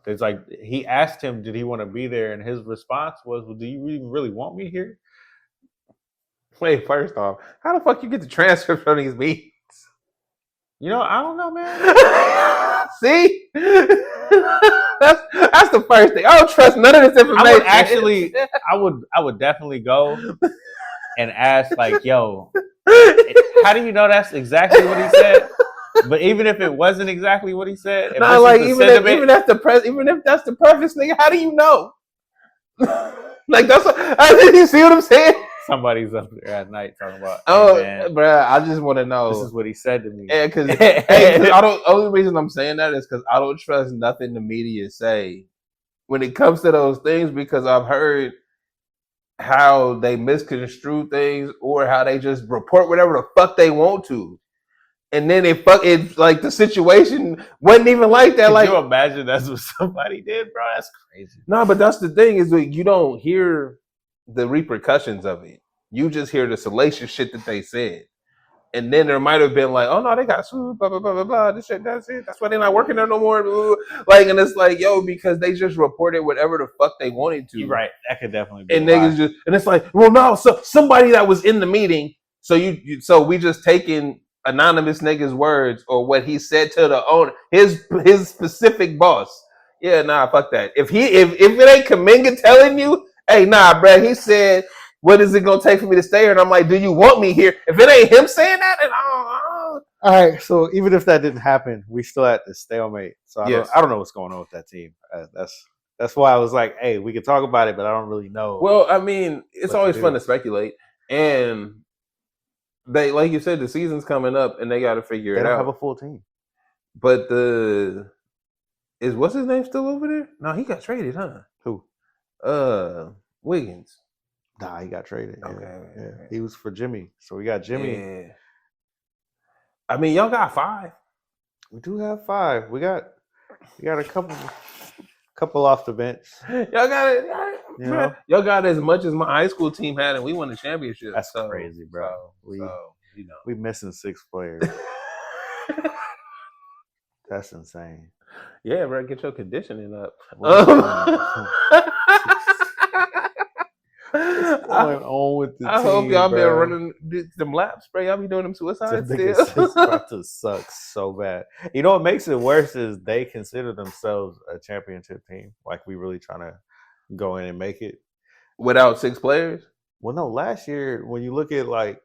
It's like he asked him, did he want to be there? And his response was, well, do you really want me here? Wait, first off, how the fuck you get the transcript from these meetings? You know, I don't know, man. See? That's the first thing. I don't trust none of this information. I would definitely go and ask, like, yo, How do you know that's exactly what he said? But even if it wasn't exactly what he said, if like even if that's the preface, nigga, how do you know? Like that's what, you see what I'm saying? Somebody's up there at night talking about. Oh, hey, bruh, I just want to know. This is what he said to me. Yeah, because I don't. Only reason I'm saying that is because I don't trust nothing the media say when it comes to those things, because I've heard how they misconstrue things or how they just report whatever the fuck they want to. And then it's like the situation wasn't even like that. Can you imagine that's what somebody did, bro? That's crazy. No, but that's the thing is that you don't hear the repercussions of it. You just hear the salacious shit that they said. And then there might have been like, oh no, they got sued, blah, blah, blah, blah, blah. This shit, that's it. That's why they're not working there no more. Like, and it's like, yo, because they just reported whatever the fuck they wanted to. You're right. That could definitely be. And niggas just, and it's like, well, no, so somebody that was in the meeting. So so we just taking anonymous niggas' words or what he said to the owner, his specific boss. Yeah, nah, fuck that. If it ain't Kaminga telling you, hey, nah, bruh, he said, what is it gonna take for me to stay here? And I'm like, do you want me here? If it ain't him saying that, then all right. So even if that didn't happen, we still had the stalemate. So I don't know what's going on with that team. That's why I was like, hey, we could talk about it, but I don't really know. Well, I mean, it's always fun to speculate, and they, like you said, the season's coming up, and they got to figure it out. They don't have a full team. But what's his name still over there? No, he got traded, huh? Who? Wiggins. Nah, he got traded. Okay. Yeah. He was for Jimmy. So we got Jimmy. Yeah. I mean, y'all got 5. We do have 5. We got a couple off the bench. Y'all got it. You know? Y'all got as much as my high school team had, and we won the championship. That's crazy, bro. We missing 6 players. That's insane. Yeah, bro. Get your conditioning up. What's going on with the team, hope y'all bro? been running them laps, bro. Y'all be doing them suicides still. It's about to suck so bad. You know what makes it worse is they consider themselves a championship team. Like we really trying to go in and make it without 6 players. Well, no. Last year, when you look at like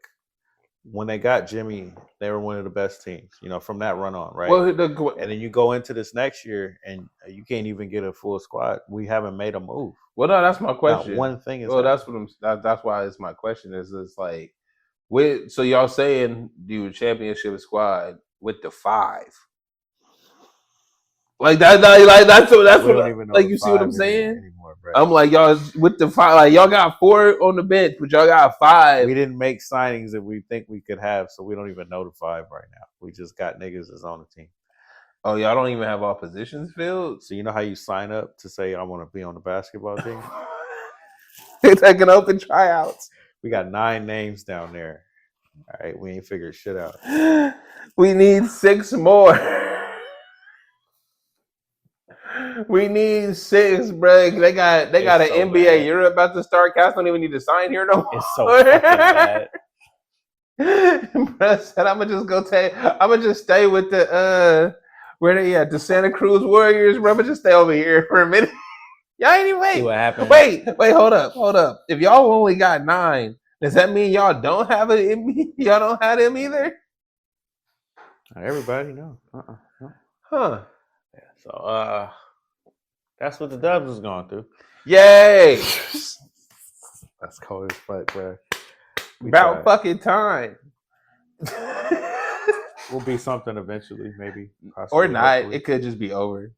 when they got Jimmy, they were one of the best teams. You know, from that run on, right? Well, and then you go into this next year, and you can't even get a full squad. We haven't made a move. Well, no, that's my question. Not one thing is. Well, that's why it's my question. Is it's like, so y'all saying do a championship squad with the 5? Like that's what like you see what I'm saying? Anymore, I'm like, y'all with the 5, like y'all got 4 on the bench, but y'all got 5. We didn't make signings that we think we could have, so we don't even know the 5 right now. We just got niggas that's on the team. Oh, y'all don't even have all positions filled? So you know how you sign up to say I want to be on the basketball team? They're taking open tryouts. We got 9 names down there. All right, we ain't figured shit out. We need 6 more. We need 6, bro. They got an so NBA bad. Europe about to start. Cats don't even need to sign here no more. It's so fucking bad. Bro said, I'm gonna just stay with the where they at, the Santa Cruz Warriors, bro. I'm gonna just stay over here for a minute. Y'all ain't even wait. See what happened. Wait, hold up. If y'all only got 9, does that mean y'all don't have y'all don't have them either? Not everybody, no. No. Huh. Yeah, so that's what the Dubs was going through. Yay! That's cold as fuck, bro. About fucking time. We'll be something eventually, maybe. Possibly, or not. Hopefully. It could just be over.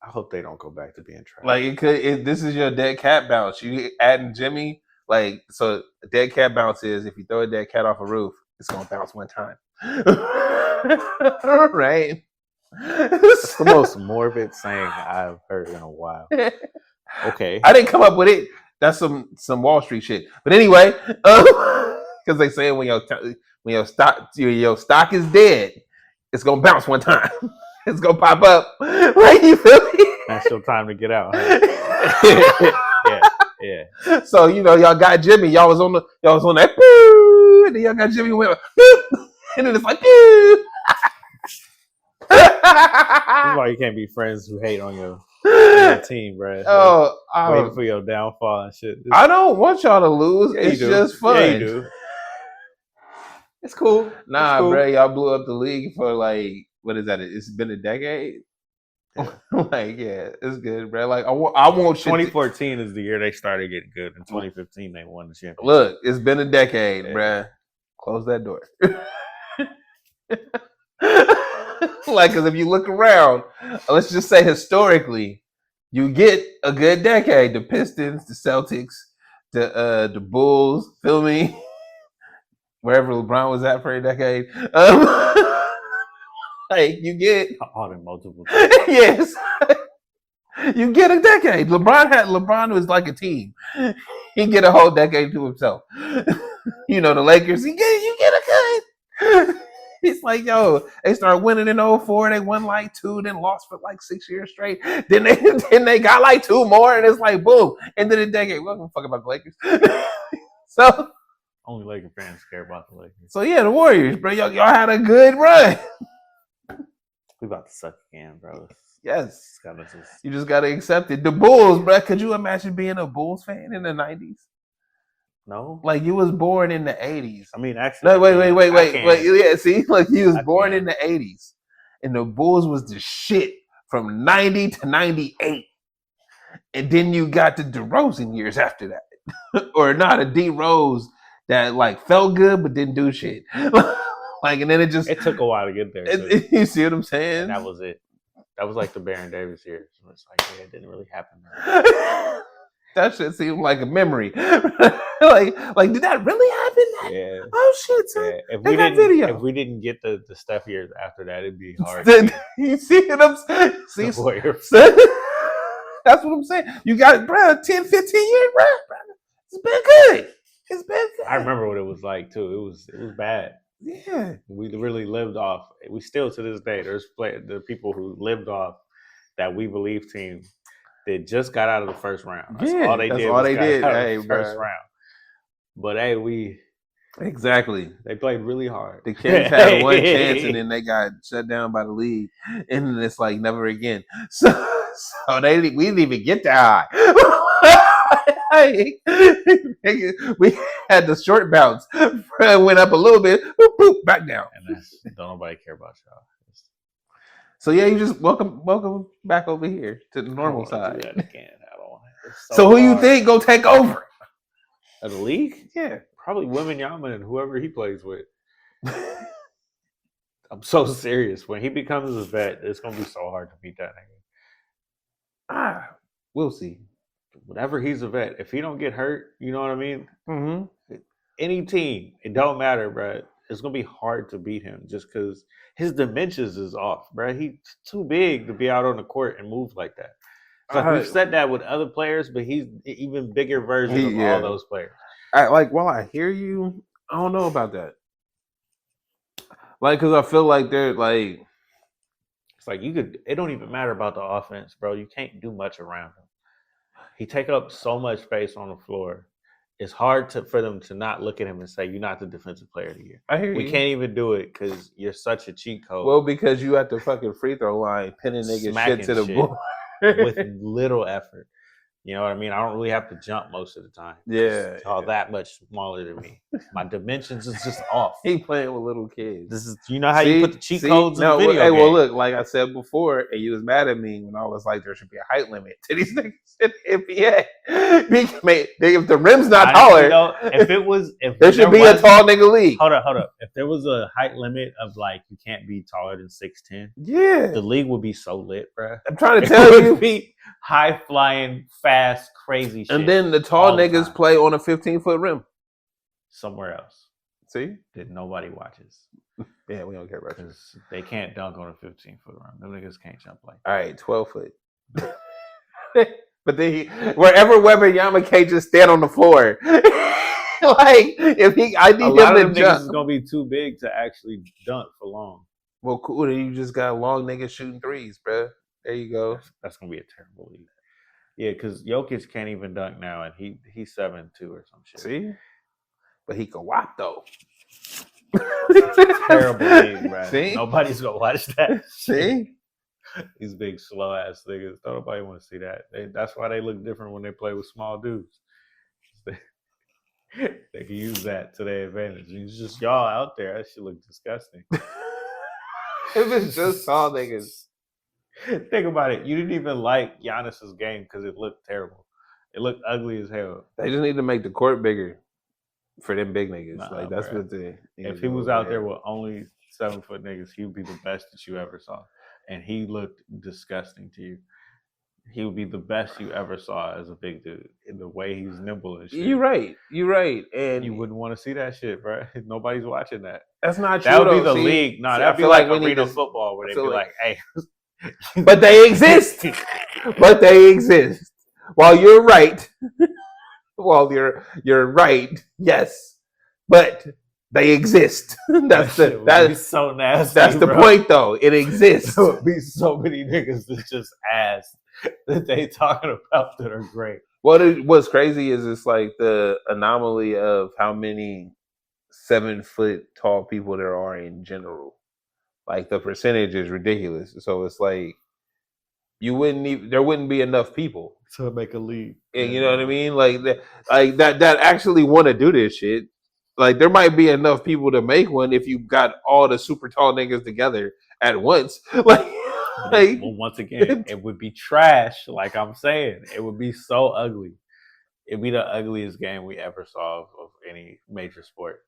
I hope they don't go back to being trash. Like it could. This is your dead cat bounce. You adding Jimmy. Like, so a dead cat bounce is if you throw a dead cat off a roof, it's gonna bounce one time. Right. That's the most morbid saying I've heard in a while. Okay. I didn't come up with it. That's some Wall Street shit. But anyway, because they say when your stock is dead, it's gonna bounce one time. It's gonna pop up. Right? You feel me? That's your time to get out. Huh? Yeah. So y'all got Jimmy. Y'all was on that. And then y'all got Jimmy went. And then it's like. That's why you can't be friends who hate on your team, bro. Waiting for your downfall and shit. I don't want y'all to lose. Yeah, it's just fun. Yeah, you do. It's cool. Nah, it's cool. bro, y'all blew up the league for like, what is that? It's been a decade. Yeah. Like, yeah, it's good, bro. Like, I want 2014 is the year they started getting good. In 2015, they won the championship. Look, it's been a decade, bro. Close that door. Like, because if you look around, let's just say historically, you get a good decade. The Pistons, the Celtics, the Bulls, feel me? Wherever LeBron was at for a decade. Like, you get all in multiple yes. You get a decade. LeBron was like a team. He get a whole decade to himself. You know, the Lakers, you get a good. It's like, yo, they started winning in 04. They won like 2, then lost for like 6 years straight. Then they got like 2 more, and it's like, boom, end of the decade. We don't give a fuck about the Lakers. So only Laker fans care about the Lakers. So yeah, the Warriors, bro. Y'all had a good run. We about to suck again, bro. Yes. You just gotta accept it. The Bulls, bro. Could you imagine being a Bulls fan in the 90s? No. Like, you was born in the 80s. I mean, actually. No, wait. Yeah, see? Like, you was born in the 80s. And the Bulls was the shit from 90 to 98. And then you got the DeRozan years after that. Or not, a D-Rose that, like, felt good but didn't do shit. Like, and then it took a while to get there. You see what I'm saying? And that was it. That was like the Baron Davis years. It's like, yeah, it didn't really happen. That shit seemed like a memory. like, did that really happen? Yeah. Oh shit, son. Yeah. If we didn't get the Steph years after that, it'd be hard. You see what I'm saying? See, that's what I'm saying. You got, bro, 10, 15 years, bro. It's been good. It's been good. I remember what it was like too. It was bad. Yeah, we really lived off. We still to this day. There's the people who lived off that We Believe team that just got out of the first round. That's all they did. Hey, first round. But hey, exactly. They played really hard. The Kings had one chance, and then they got shut down by the league, and it's like never again. So we didn't even get that high. We had the short bounce. Went up a little bit, boop, boop, back down. And don't nobody care about y'all. So yeah, you just welcome back over here to the normal side. I don't want it. So who you think go take over? Of the league? Yeah, probably Wembanyama and whoever he plays with. I'm so serious. When he becomes a vet, it's gonna be so hard to beat that nigga. We'll see. Whenever he's a vet, if he don't get hurt, you know what I mean? Mm-hmm. Any team, it don't matter, bro. It's going to be hard to beat him just because his dimensions is off, bro. He's too big to be out on the court and move like that. So we've said that with other players, but he's an even bigger version of all those players. While I hear you, I don't know about that. Like, because I feel like they're like... It's like it don't even matter about the offense, bro. You can't do much around him. He take up so much space on the floor. It's hard for them to not look at him and say, you're not the defensive player of the year. I hear you. We can't even do it because you're such a cheat code. Well, because you at the fucking free throw line, pinning niggas shit to the board. With little effort. You know what I mean? I don't really have to jump most of the time. Yeah. It's all that much smaller than me. My dimensions is just off. He playing with little kids. This is, you know how you put the cheat codes in the video game? Well, look, like I said before, and you was mad at me when I was like, there should be a height limit to these niggas in the NBA. If the rim's not taller, there should be a tall nigga league. Hold up. If there was a height limit of like you can't be taller than 6'10", yeah, the league would be so lit, bro. I'm trying to tell you, be high flying, fast, crazy shit. And then the tall niggas play on a 15-foot rim somewhere else. See, that nobody watches. Yeah, we don't care about because they can't dunk on a 15-foot rim. Them niggas can't jump like that. All right, 12 foot. But then wherever Wembanyama can't just stand on the floor. Like, I need him to jump. Niggas is gonna be too big to actually dunk for long. Well, cool. Then you just got long niggas shooting threes, bro. There you go. That's gonna be a terrible league. Yeah, because Jokic can't even dunk now, and he's 7'2" or some shit. See, but he can whop though. Terrible league, bro. See, nobody's gonna watch that. See, these big slow ass niggas. Nobody want to see that. That's why they look different when they play with small dudes. They can use that to their advantage. It's just y'all out there. That shit look disgusting. If it's just tall niggas. Think about it. You didn't even like Giannis's game because it looked terrible. It looked ugly as hell. They just need to make the court bigger for them big niggas. Nah, like that's bro. what they. If he was out there with only 7-foot niggas, he would be the best that you ever saw. And he looked disgusting to you. He would be the best you ever saw as a big dude in the way he's nimble and shit. You're right. And you wouldn't want to see that shit, bro. Nobody's watching that. That's not true. That would be the league. No, that'd be like arena football where they'd be like, hey. But they exist. But they exist. While you're right. While you're right. Yes. But they exist. That's so nasty. That's the point, though. It exists. There would be so many niggas that's just ass that they talking about that are great. What's crazy is it's like the anomaly of how many 7-foot tall people there are in general. Like the percentage is ridiculous. So it's like there wouldn't be enough people to make a league. And you know what I mean? Like that actually want to do this shit. Like there might be enough people to make one if you got all the super tall niggas together at once. Like well, once again, it would be trash. Like I'm saying, it would be so ugly. It'd be the ugliest game we ever saw of any major sport.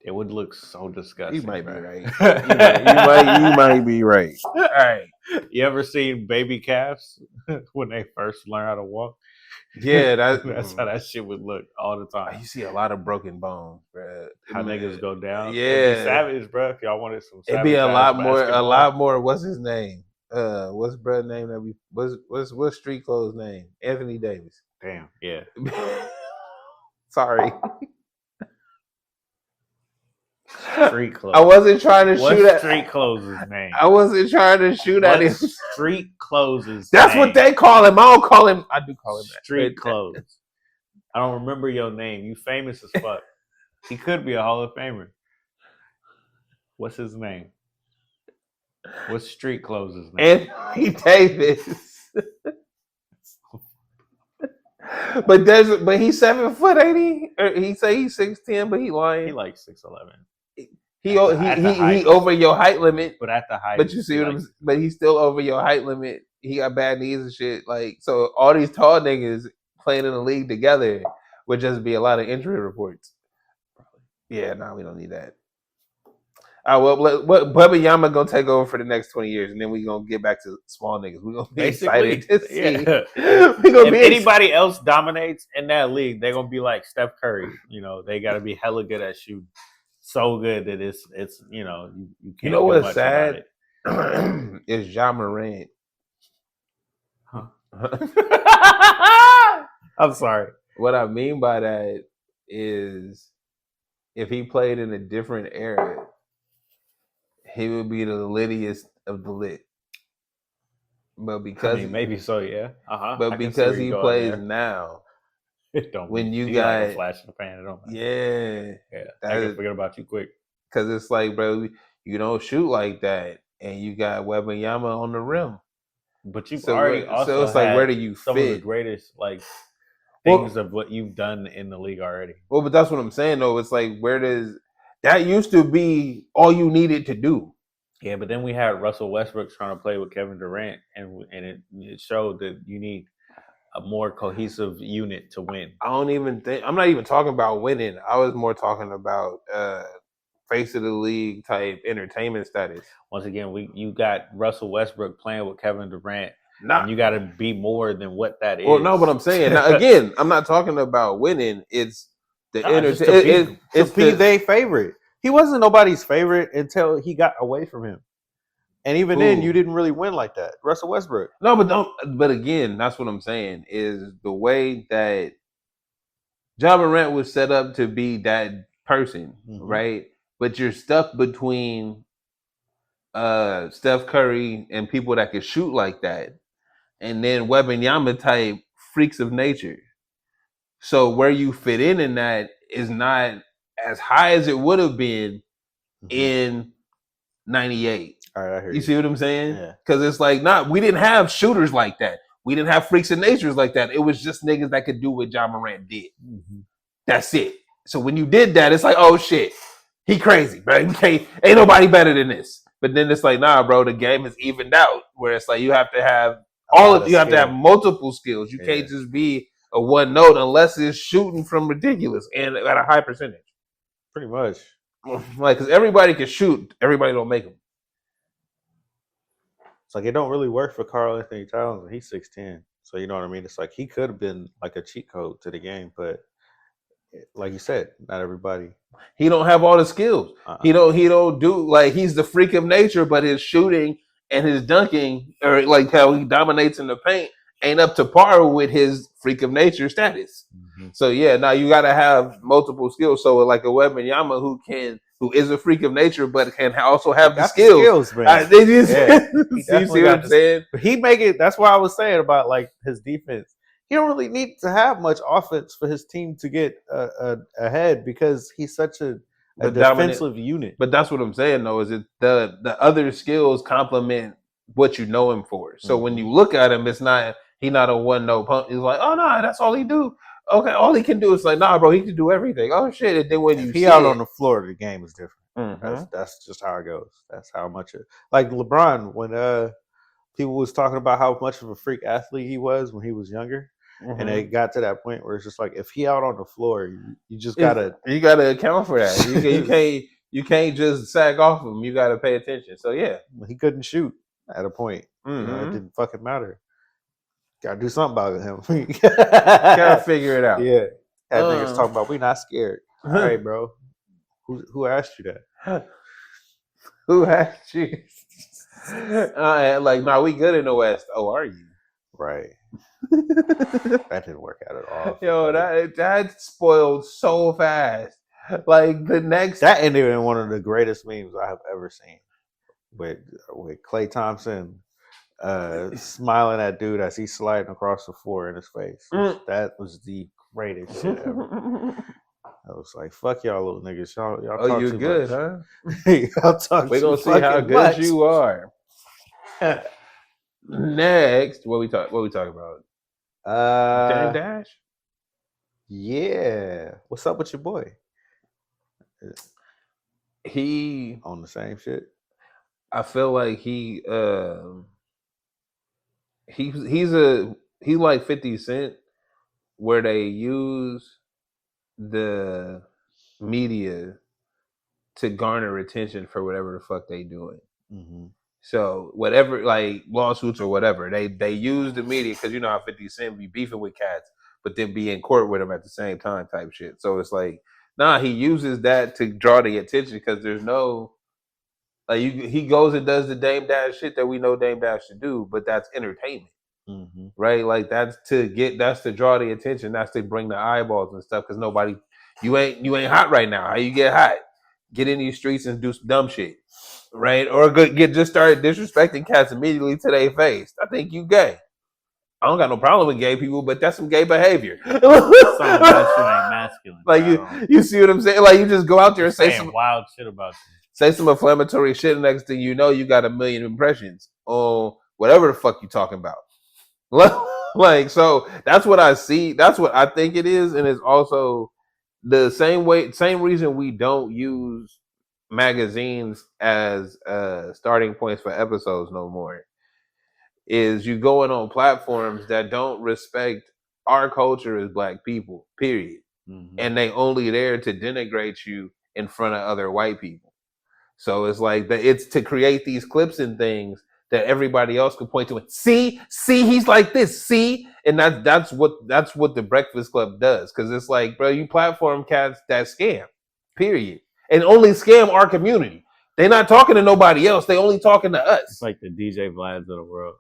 It would look so disgusting. You might be right. You might be right. All right. You ever seen baby calves when they first learn how to walk? Yeah, that's how that shit would look all the time. You see a lot of broken bones, bro. How niggas go down. Yeah, it'd be savage, bro. If y'all wanted some, it'd be a lot more. What's his name? What's brother name that we? What's street clothes name? Anthony Davis. Damn. Yeah. Sorry. Street clothes. I wasn't trying to shoot at street clothes' name. I wasn't trying to shoot at him. Street clothes. That's what they call him. I don't call him. I do call him street clothes. I don't remember your name. You famous as fuck. He could be a Hall of Famer. What's his name? What's street clothes' name? Anthony Davis. But he's 7 foot, ain't he? He say he's 6'10", but he lying. He like 6'11". He over your height limit, but at the height. But you see what I'm. But he's still over your height limit. He got bad knees and shit. Like so, all these tall niggas playing in the league together would just be a lot of injury reports. Yeah, no, we don't need that. Well, Bubba Yama gonna take over for the next 20 years, and then we gonna get back to small niggas. We gonna be excited to see. Yeah. If anybody else dominates in that league, they're gonna be like Steph Curry. You know, they gotta be hella good at shooting. So good that it's you know you can't. You know what's sad is Ja Morant. Huh? I'm sorry. What I mean by that is, if he played in a different era, he would be the littiest of the lit. But because maybe so, yeah. But because he plays now. When you got like a flash in the pan, it don't matter. I can forget about you quick. Because it's like, bro, you don't shoot like that, and you got Wembanyama on the rim. But you've already also so it's like, where do you some fit? Of the greatest things of what you've done in the league already. Well, but that's what I'm saying though. It's like, where does that used to be all you needed to do? Yeah, but then we had Russell Westbrook trying to play with Kevin Durant, and it showed that you need a more cohesive unit to win. I'm not even talking about winning. I was more talking about face of the league type entertainment status. Once again, you got Russell Westbrook playing with Kevin Durant. And you got to be more than what that is. Well, no, but I'm saying now, again, I'm not talking about winning. It's the entertainment. It's their favorite. He wasn't nobody's favorite until he got away from him. And even then, you didn't really win like that. Russell Westbrook. No, but again, that's what I'm saying is the way that Ja Morant was set up to be that person, right? But you're stuck between Steph Curry and people that can shoot like that, and then Wembanyama type freaks of nature. So where you fit in that is not as high as it would have been in 98. All right, I hear you. You see what I'm saying? Because it's like, we didn't have shooters like that. We didn't have freaks of natures like that. It was just niggas that could do what Ja Morant did. That's it. So when you did that, it's like, oh shit, he crazy, bro. Ain't nobody better than this. But then it's like, nah, bro, the game is evened out where it's like you have to have you have to have multiple skills. You can't just be a one note unless it's shooting from ridiculous and at a high percentage. Pretty much. Like, because everybody can shoot, everybody don't make them. It's like it don't really work for Karl Anthony Towns, and he's 6'10". So you know what I mean? It's like he could have been like a cheat code to the game, but like you said, not everybody. He don't have all the skills. He don't do, like, he's the freak of nature, but his shooting and his dunking, or like how he dominates in the paint, ain't up to par with his freak of nature status. Mm-hmm. So yeah, now you got to have multiple skills. So like a Wembanyama who is a freak of nature, but can also have the skills. Man. You see what I'm saying? He make it. That's why I was saying about like his defense. He don't really need to have much offense for his team to get ahead because he's such a defensive unit. But that's what I'm saying, though, is it the other skills complement what you know him for. So when you look at him, he's not a one-note punk. He's like, oh, no, that's all he do. Okay, all he can do is like, nah, bro, he can do everything. Oh, shit. And then when you see out on the floor, the game is different. Mm-hmm. That's just how it goes. That's how much like LeBron, when people was talking about how much of a freak athlete he was when he was younger. Mm-hmm. And it got to that point where it's just like, if he out on the floor, you just gotta account for that. You can't just sag off him. You gotta pay attention. So yeah, he couldn't shoot at a point. Mm-hmm. You know, it didn't fucking matter. Gotta do something about him. Gotta figure it out. Yeah, that niggas talking about we not scared. All right, bro. Who asked you that? Who asked you? Like, nah, we good in the West. Oh, are you? Right. That didn't work out at all. Yo, that spoiled so fast. Like that ended in one of the greatest memes I have ever seen. With Klay Thompson smiling at dude as he's sliding across the floor in his face. That was the greatest shit ever. I was like, fuck y'all little niggas. Y'all talk you too good, much. Huh? Y'all talk We're gonna see how good much. You are. Next, what we talking about? Dame Dash? Yeah. What's up with your boy? He on the same shit. I feel like he's like 50 Cent, where they use the media to garner attention for whatever the fuck they doing. Mm-hmm. So whatever, like lawsuits or whatever, they use the media because you know how 50 Cent be beefing with cats, but then be in court with them at the same time type shit. So it's like, nah, he uses that to draw the attention because there's no, like he goes and does the Dame Dash shit that we know Dame Dash to do, but that's entertainment, right? Like that's to draw the attention, that's to bring the eyeballs and stuff because nobody, you ain't hot right now. How you get hot? Get in these streets and do some dumb shit. Right? Or just started disrespecting cats immediately to their face. I think you gay. I don't got no problem with gay people, but that's some gay behavior. Something about you ain't masculine. Like you see what I'm saying? Like you just go out there and say some wild shit about you. Say some inflammatory shit, and next thing you know, you got 1 million impressions on whatever the fuck you talking about. Like, so that's what I see. That's what I think it is, and it's also the same reason we don't use magazines as starting points for episodes no more is you going on platforms that don't respect our culture as Black people, period. And they only there to denigrate you in front of other white people. So it's like it's to create these clips and things that everybody else could point to and see he's like this, see, and that's what the Breakfast Club does, because it's like, bro, you platform cats that scam, period. And only scam our community. They're not talking to nobody else. They only talking to us. It's like the DJ Vlads of the world.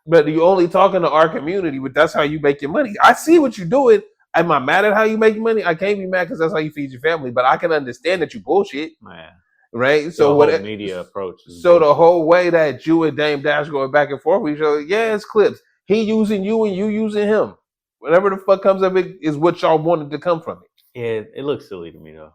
But you only talking to our community, but that's how you make your money. I see what you're doing. Am I mad at how you make your money? I can't be mad because that's how you feed your family. But I can understand that you bullshit. Man. Right? So what media approach. So the whole way that you and Dame Dash going back and forth with each other, yeah, it's clips. He using you and you using him. Whatever the fuck comes of it is what y'all wanted to come from it. Yeah, it looks silly to me though.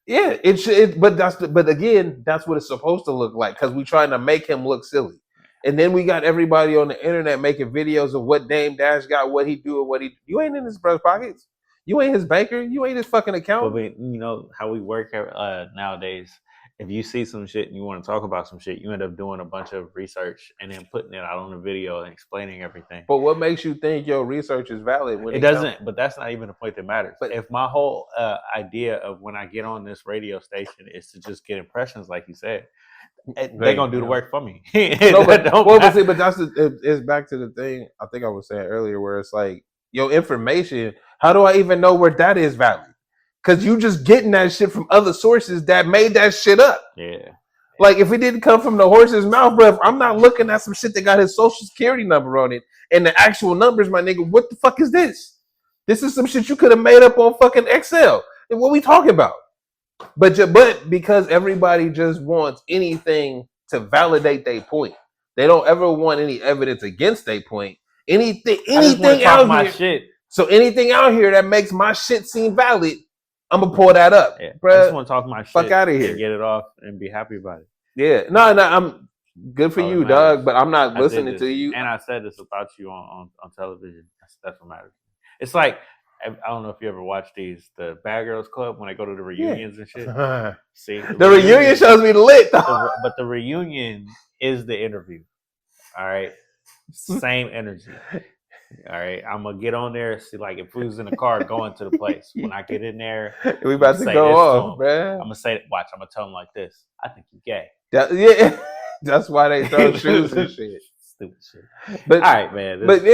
Yeah, it should. But again, that's what it's supposed to look like because we trying to make him look silly, and then we got everybody on the internet making videos of what Dame Dash got, what he do, and what he. You ain't in his brother's pockets. You ain't his banker. You ain't his fucking accountant. But you know how we work nowadays. If you see some shit and you want to talk about some shit, you end up doing a bunch of research and then putting it out on the video and explaining everything. But what makes you think your research is valid? When it doesn't. But that's not even the point that matters. But if my whole idea of when I get on this radio station is to just get impressions, like you said, they're gonna do the work for me. No, but it's back to the thing I think I was saying earlier, where it's like your information. How do I even know where that is valid? Because you just getting that shit from other sources that made that shit up. Yeah. Like, if it didn't come from the horse's mouth, bro, if I'm not looking at some shit that got his social security number on it and the actual numbers, my nigga, what the fuck is this? This is some shit you could have made up on fucking Excel. And what we talking about? But because everybody just wants anything to validate their point, they don't ever want any evidence against their point. Anything out here. Shit. So anything out here that makes my shit seem valid, I'm gonna pull that up. Yeah, bruh. I just want to talk my shit. Fuck out of here. Get it off and be happy about it. Yeah, no, I'm good for you, dog. But I'm not listening to you. And I said this about you on television. That's what matters. It's like, I don't know if you ever watch the Bad Girls Club when they go to the reunions and shit. See, the reunion shows me lit, though. But the reunion is the interview. All right, same energy. All right, I'm gonna get on there. See, like, if we was in a car going to the place, when I get in there, we about to go off, man. I'm gonna say, watch. I'm gonna tell them like this. I think you gay. Yeah, that's why they throw shoes and shit. Stupid shit. But all right, man. But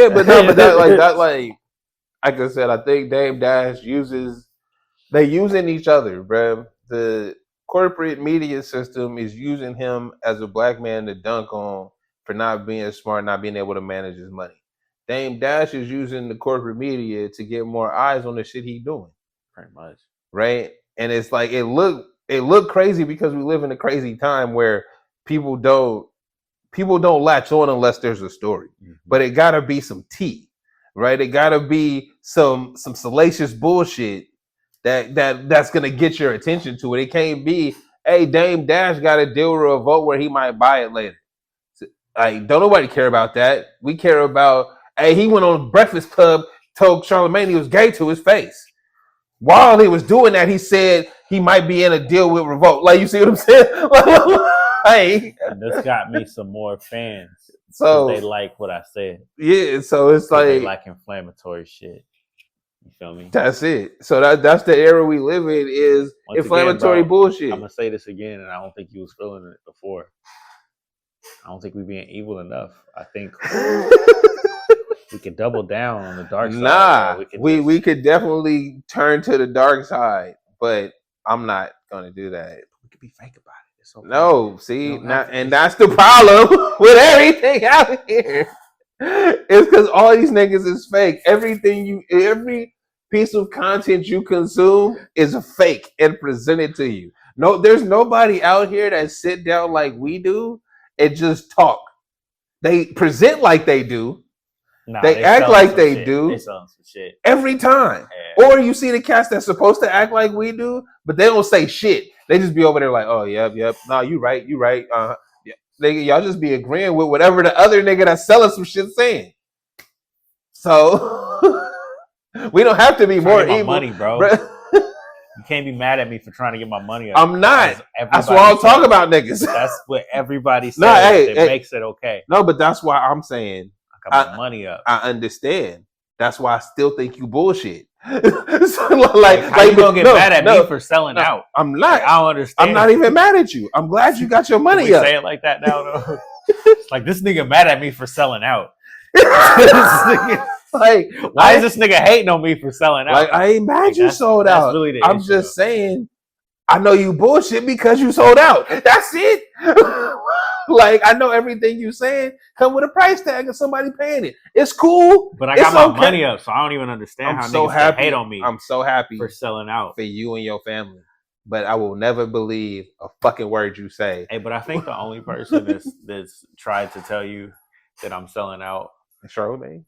like I said, I think Dame Dash they using each other, bro. The corporate media system is using him as a black man to dunk on for not being smart, not being able to manage his money. Dame Dash is using the corporate media to get more eyes on the shit he doing. Pretty much. Right? And it's like it look crazy because we live in a crazy time where people don't latch on unless there's a story. Mm-hmm. But it gotta be some tea, right? It gotta be some salacious bullshit that's gonna get your attention to it. It can't be, hey, Dame Dash got a deal with a vote where he might buy it later. Like, don't nobody care about that. We care about, hey, he went on Breakfast Club, told Charlamagne he was gay to his face. While he was doing that, he said he might be in a deal with Revolt. Like, you see what I'm saying? Like, this got me some more fans. So they like what I said. Yeah, so it's like they like inflammatory shit. You feel me? That's it. So that's the era we live in, is once inflammatory again, bro, bullshit. I'm gonna say this again, and I don't think you was feeling it before. I don't think we're being evil enough. I think we could double down on the dark side. Nah, we could definitely turn to the dark side, but I'm not gonna do that. We could be fake about it. It's okay. No, see, and that's the problem with everything out here. It's because all these niggas is fake. Every piece of content you consume is a fake and presented to you. No, there's nobody out here that sit down like we do and just talk. They present like they do. Nah, they act like they do. They selling some shit every time. Yeah. Or you see the cast that's supposed to act like we do, but they don't say shit. They just be over there like, oh, yep. No, you right. Yeah. Y'all just be agreeing with whatever the other nigga that's selling some shit saying. So we don't have to be more evil. Money, bro. You can't be mad at me for trying to get my money up. I'm not. That's why I'll talk about niggas. That's what everybody says. It makes it okay. No, but that's why I'm saying I got my money up. I understand. That's why I still think you bullshit. So, how you gonna get mad at me for selling out? I'm not. I don't understand. I'm not even mad at you. I'm glad you got your money up. Say it like that now, though. Like, this nigga mad at me for selling out. Like, why is this nigga hating on me for selling out? Like, I ain't mad you sold out. Really I'm just saying, I know you bullshit because you sold out. That's it. Like, I know everything you saying come with a price tag and somebody paying it. It's cool. But I got my money up, so I don't even understand how niggas hate on me. I'm so happy for selling out for you and your family. But I will never believe a fucking word you say. Hey, but I think the only person that's tried to tell you that I'm selling out, Charlamagne.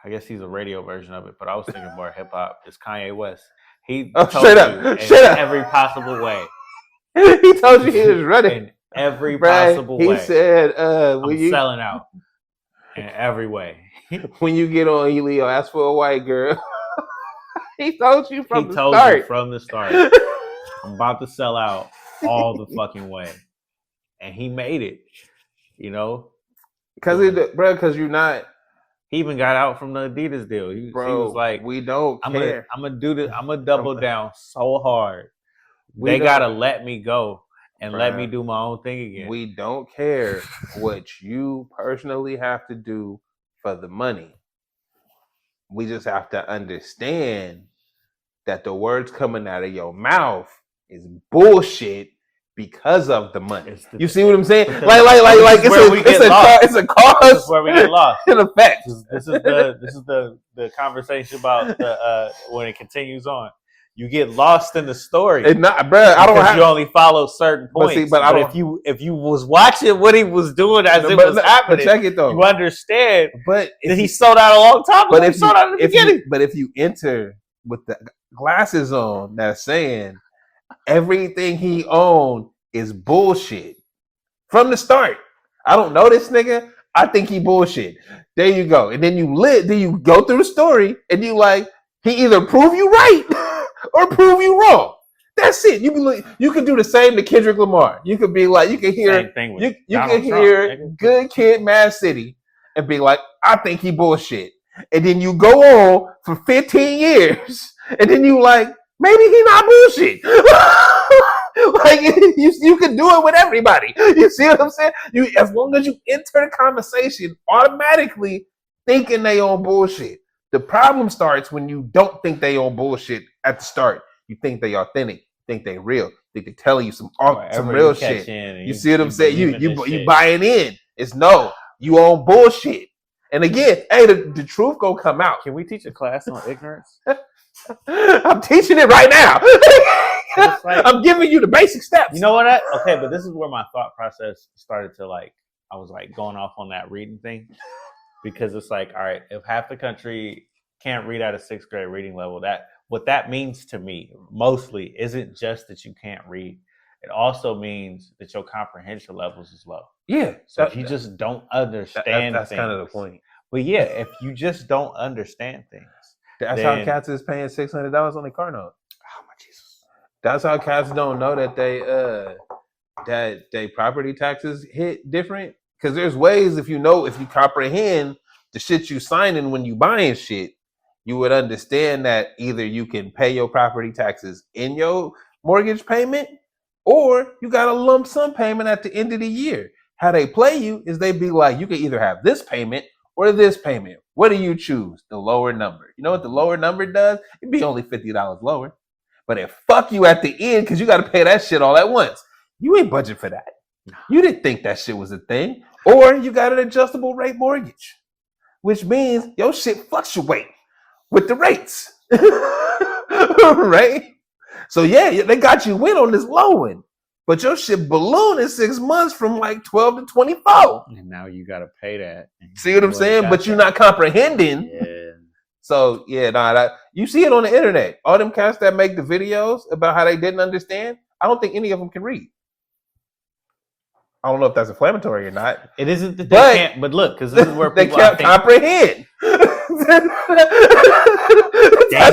I guess he's a radio version of it, but I was thinking more hip hop. It's Kanye West. He straight up every possible way. He told you he was running in every possible way. He said, "I'm selling out in every way." When you get on Elio, ask for a white girl. He told you from He the told start. you from the start. I'm about to sell out all the fucking way, and he made it. You know, Because you're not. He even got out from the Adidas deal. He was like, "We don't care. I'm gonna do this. I'm gonna double down so hard. They gotta let me go and let me do my own thing again. We don't care what you personally have to do for the money. We just have to understand that the words coming out of your mouth is bullshit because of the money. You see what I'm saying? Like it's a cause. This is where we get lost. In effect. This is the conversation about the when it continues on. You get lost in the story. It's not, bro. I don't have. You only follow certain points. But if you was watching what he was doing as it was happening, check it though. You understand. But that he sold out a long time ago. But he sold out at the beginning. But if you enter with the glasses on, that's saying everything he owned is bullshit from the start. I don't know this nigga. I think he bullshit. There you go. And then you go through the story and you like he either prove you right or prove you wrong. That's it. You can do the same to Kendrick Lamar. You could be like, you can hear Good Kid, Mad City, and be like, I think he bullshit. And then you go on for 15 years, and then you like, maybe he not bullshit. Like you can do it with everybody. You see what I'm saying? As long as you enter the conversation automatically thinking they on bullshit. The problem starts when you don't think they on bullshit at the start. You think they authentic, think they real, think they telling you some real shit. You see what I'm saying? You buying in. It's no, you on bullshit. And again, hey, the truth gonna come out. Can we teach a class on ignorance? I'm teaching it right now. Like, I'm giving you the basic steps. You know what? Okay, but this is where my thought process started to I was like going off on that reading thing. Because it's like, all right, if half the country can't read at a 6th grade reading level, what that means to me mostly isn't just that you can't read. It also means that your comprehension levels is low. Yeah. So if you just don't understand that's kind of the point. But yeah, if you just don't understand things. That's how cats is paying $600 on their car note. Oh my Jesus. That's how cats don't know that they property taxes hit different. Because there's ways if you comprehend the shit you signing when you buying shit, you would understand that either you can pay your property taxes in your mortgage payment or you got a lump sum payment at the end of the year. How they play you is they be like, you can either have this payment or this payment. What do you choose? The lower number. You know what the lower number does? It'd be only $50 lower. But it fuck you at the end because you got to pay that shit all at once. You ain't budget for that. You didn't think that shit was a thing. Or you got an adjustable rate mortgage, which means your shit fluctuate with the rates. Right? So yeah, they got you in on this low one. But your shit ballooned in 6 months from like 12 to 24. And now you got to pay that. See what I'm saying? But you're not comprehending. Yeah. So yeah, you see it on the internet. All them cats that make the videos about how they didn't understand, I don't think any of them can read. I don't know if that's inflammatory or not. It isn't that they can't, but look, because this is where people they can't comprehend. That's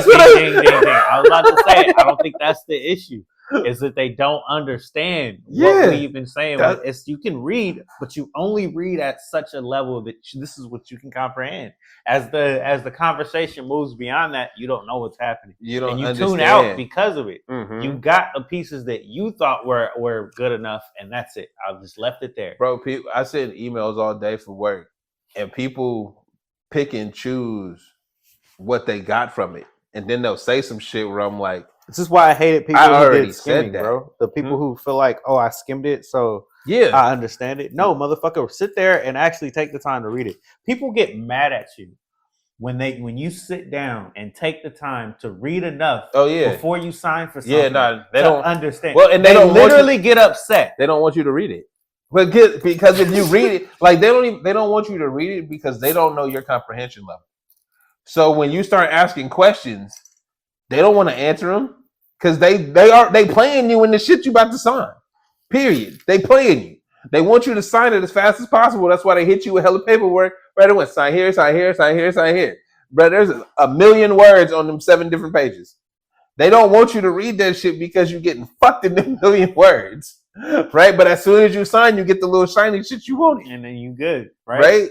what I was about to say. I don't think that's the issue. Is that they don't understand what we've been saying. You can read, but you only read at such a level that this is what you can comprehend. As the conversation moves beyond that, you don't know what's happening. You tune out because of it. Mm-hmm. You got the pieces that you thought were good enough, and that's it. I just left it there. Bro, I send emails all day for work, and people pick and choose what they got from it. And then they'll say some shit where I'm like, this is why I hated people who did skimming, bro. The people who feel like, oh, I skimmed it, so yeah, I understand it. No, motherfucker, sit there and actually take the time to read it. People get mad at you when you sit down and take the time to read enough before you sign for something. Yeah, they don't understand. Well, and they don't literally get upset. They don't want you to read it. But because if you read it, like they don't want you to read it because they don't know your comprehension level. So when you start asking questions, they don't want to answer them because they playing you in the shit you about to sign. Period. They playing you. They want you to sign it as fast as possible. That's why they hit you with hella paperwork right away. Sign here, sign here, sign here, sign here. Bro, there's a million words on them 7 different pages. They don't want you to read that shit because you're getting fucked in them million words, right? But as soon as you sign, you get the little shiny shit you wanted. And then you good, right?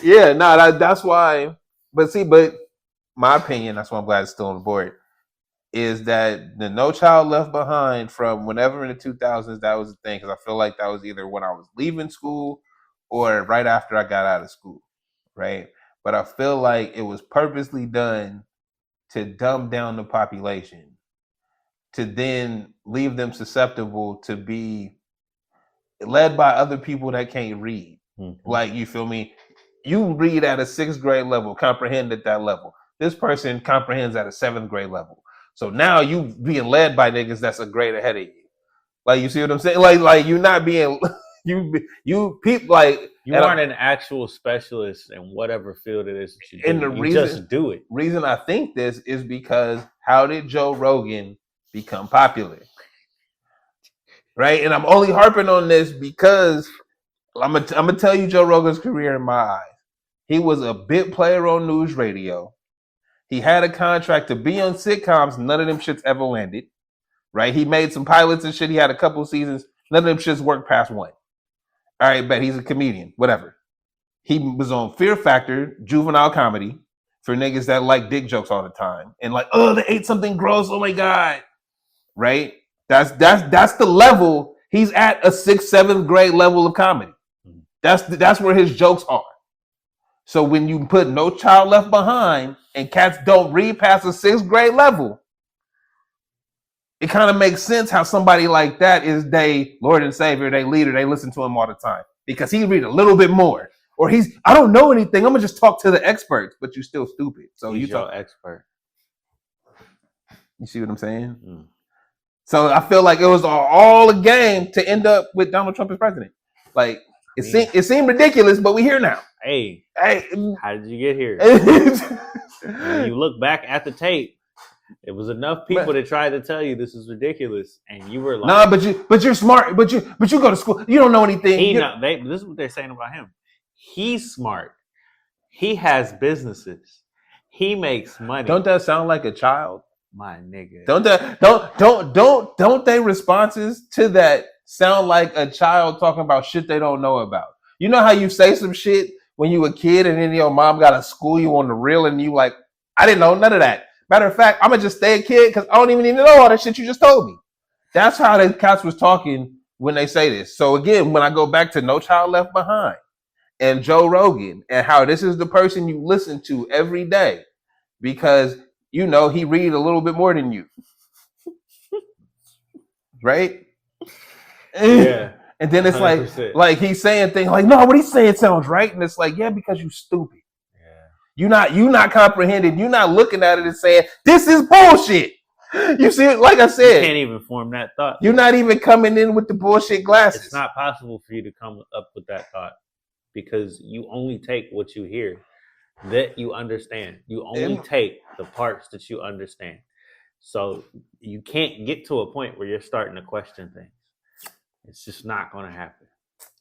Yeah, no, that's why. But my opinion, that's why I'm glad it's still on the board, is that the No Child Left Behind from whenever in the 2000s, that was the thing. Because I feel like that was either when I was leaving school or right after I got out of school, right? But I feel like it was purposely done to dumb down the population, to then leave them susceptible to be led by other people that can't read. Mm-hmm. Like, you feel me? You read at a 6th grade level, comprehend at that level. This person comprehends at a 7th grade level. So now you being led by niggas that's a grade ahead of you. Like, you see what I'm saying? Like you're not being you people like you aren't an actual specialist in whatever field it is that you do. And the reason, just do it. Reason I think this is because how did Joe Rogan become popular? Right? And I'm only harping on this because I'm gonna tell you Joe Rogan's career in my eyes. He was a bit player on news radio. He had a contract to be on sitcoms. None of them shits ever landed. Right? He made some pilots and shit. He had a couple seasons. None of them shits worked past 1. All right, bet he's a comedian. Whatever. He was on Fear Factor, juvenile comedy for niggas that like dick jokes all the time. And like, oh, they ate something gross. Oh my God. Right? That's the level. He's at a 6th, 7th grade level of comedy. That's where his jokes are. So when you put No Child Left Behind and cats don't read past a 6th grade level, it kind of makes sense how somebody like that is they Lord and Savior, they leader, they listen to him all the time. Because he read a little bit more. Or I don't know anything, I'm gonna just talk to the experts, but you're still stupid. So he's your expert. You see what I'm saying? Mm. So I feel like it was all a game to end up with Donald Trump as president. Like, it seemed ridiculous, but we're here now. Hey, how did you get here? When you look back at the tape, it was enough people that tried to tell you this is ridiculous, and you were like, "Nah, but you're smart. But you go to school. You don't know anything." This is what they're saying about him. He's smart. He has businesses. He makes money. Don't that sound like a child? My nigga. Don't they responses to that sound like a child talking about shit they don't know about? You know how you say some shit when you a kid and then your mom got to school you on the real and you like, I didn't know none of that. Matter of fact, I'm gonna just stay a kid because I don't even need to know all that shit you just told me. That's how the cats was talking when they say this. So again, when I go back to No Child Left Behind and Joe Rogan and how this is the person you listen to every day because you know he read a little bit more than you, right? Yeah. And then it's 100%. like he's saying things like, no, what he's saying sounds right, and it's like, yeah, because you stupid. You not comprehending. You're not looking at it and saying, this is bullshit. You see, like I said. You can't even form that thought. You're not even coming in with the bullshit glasses. It's not possible for you to come up with that thought because you only take what you hear that you understand. You only take the parts that you understand. So you can't get to a point where you're starting to question things. It's just not going to happen.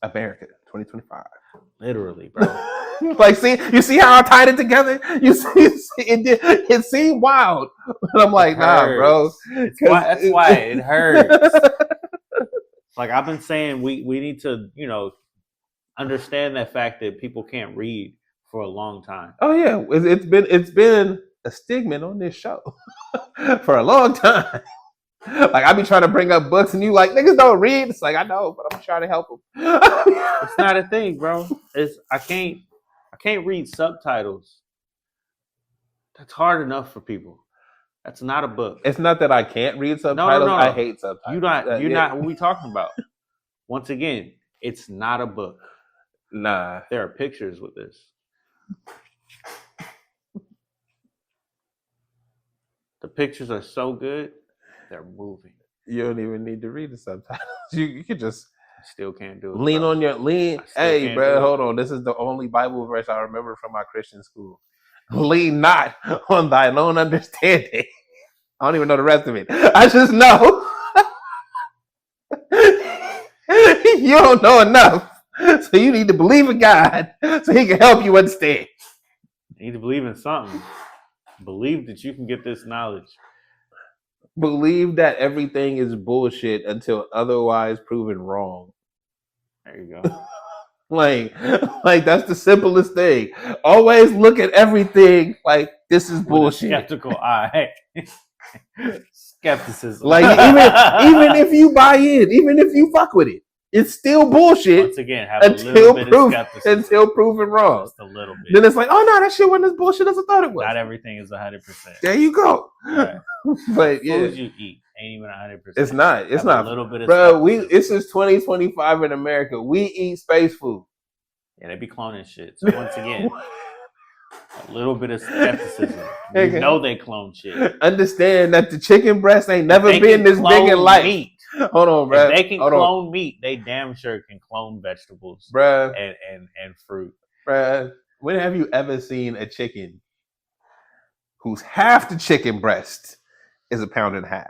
America, 2025. Literally, bro. Like, you see how I tied it together? You see, it seemed wild. But I'm like, nah, bro. That's why it hurts. Like I've been saying, we need to, understand that fact that people can't read for a long time. Oh yeah, it's been a stigma on this show for a long time. Like I be trying to bring up books and you like niggas don't read. It's like I know, but I'm trying to help them. It's not a thing, bro. I can't read subtitles. That's hard enough for people. That's not a book. It's not that I can't read subtitles. No. I hate subtitles. You're not what we talking about. Once again, it's not a book. Nah. There are pictures with this. The pictures are so good, they're moving. You don't even need to read the subtitles. You could just still can't do it. Lean on your lean. Hey, bro, hold on. This is the only Bible verse I remember from my Christian school. Lean not on thine own understanding. I don't even know the rest of it. I just know you don't know enough So you need to believe in God so he can help you understand. You need to believe in something. Believe that you can get this knowledge. Believe that everything is bullshit until otherwise proven wrong. There you go. like that's the simplest thing. Always look at everything like this is bullshit. With a skeptical eye. Skepticism. Like even if you buy in, even if you fuck with it, it's still bullshit. Once again, have a little bit of skepticism. Until proven wrong. Just a little bit. Then it's like, oh no, that shit wasn't as bullshit as I thought it was. Not everything is 100%. There you go. Right. But yeah, food you eat ain't even 100%. It's not. It's not. A little bit of bro. This is 2025 in America. We eat space food. Yeah, they be cloning shit. So once again, a little bit of skepticism. You know they clone shit. Understand that the chicken breast ain't never been this big in life. Meat. Hold on, bro. If they can clone meat, they damn sure can clone vegetables, bro, and fruit. Bro, when have you ever seen a chicken whose half the chicken breast is 1.5 pounds?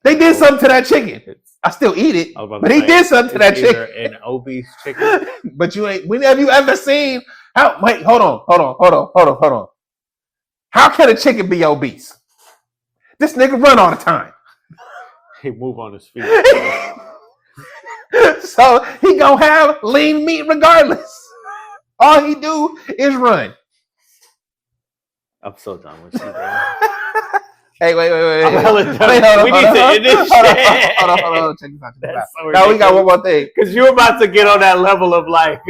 They did something to that chicken. I still eat it, but he did something to that chicken. An obese chicken. But you ain't. When have you ever seen? Wait, hold on. How can a chicken be obese? This nigga run all the time. He move on his feet. So he gonna have lean meat regardless. All he do is run. I'm so done with you, bro. Hey, wait. I'm hella done. We need to end this shit. Hold on. Check this out. Now we got one more thing. Because you're about to get on that level of like,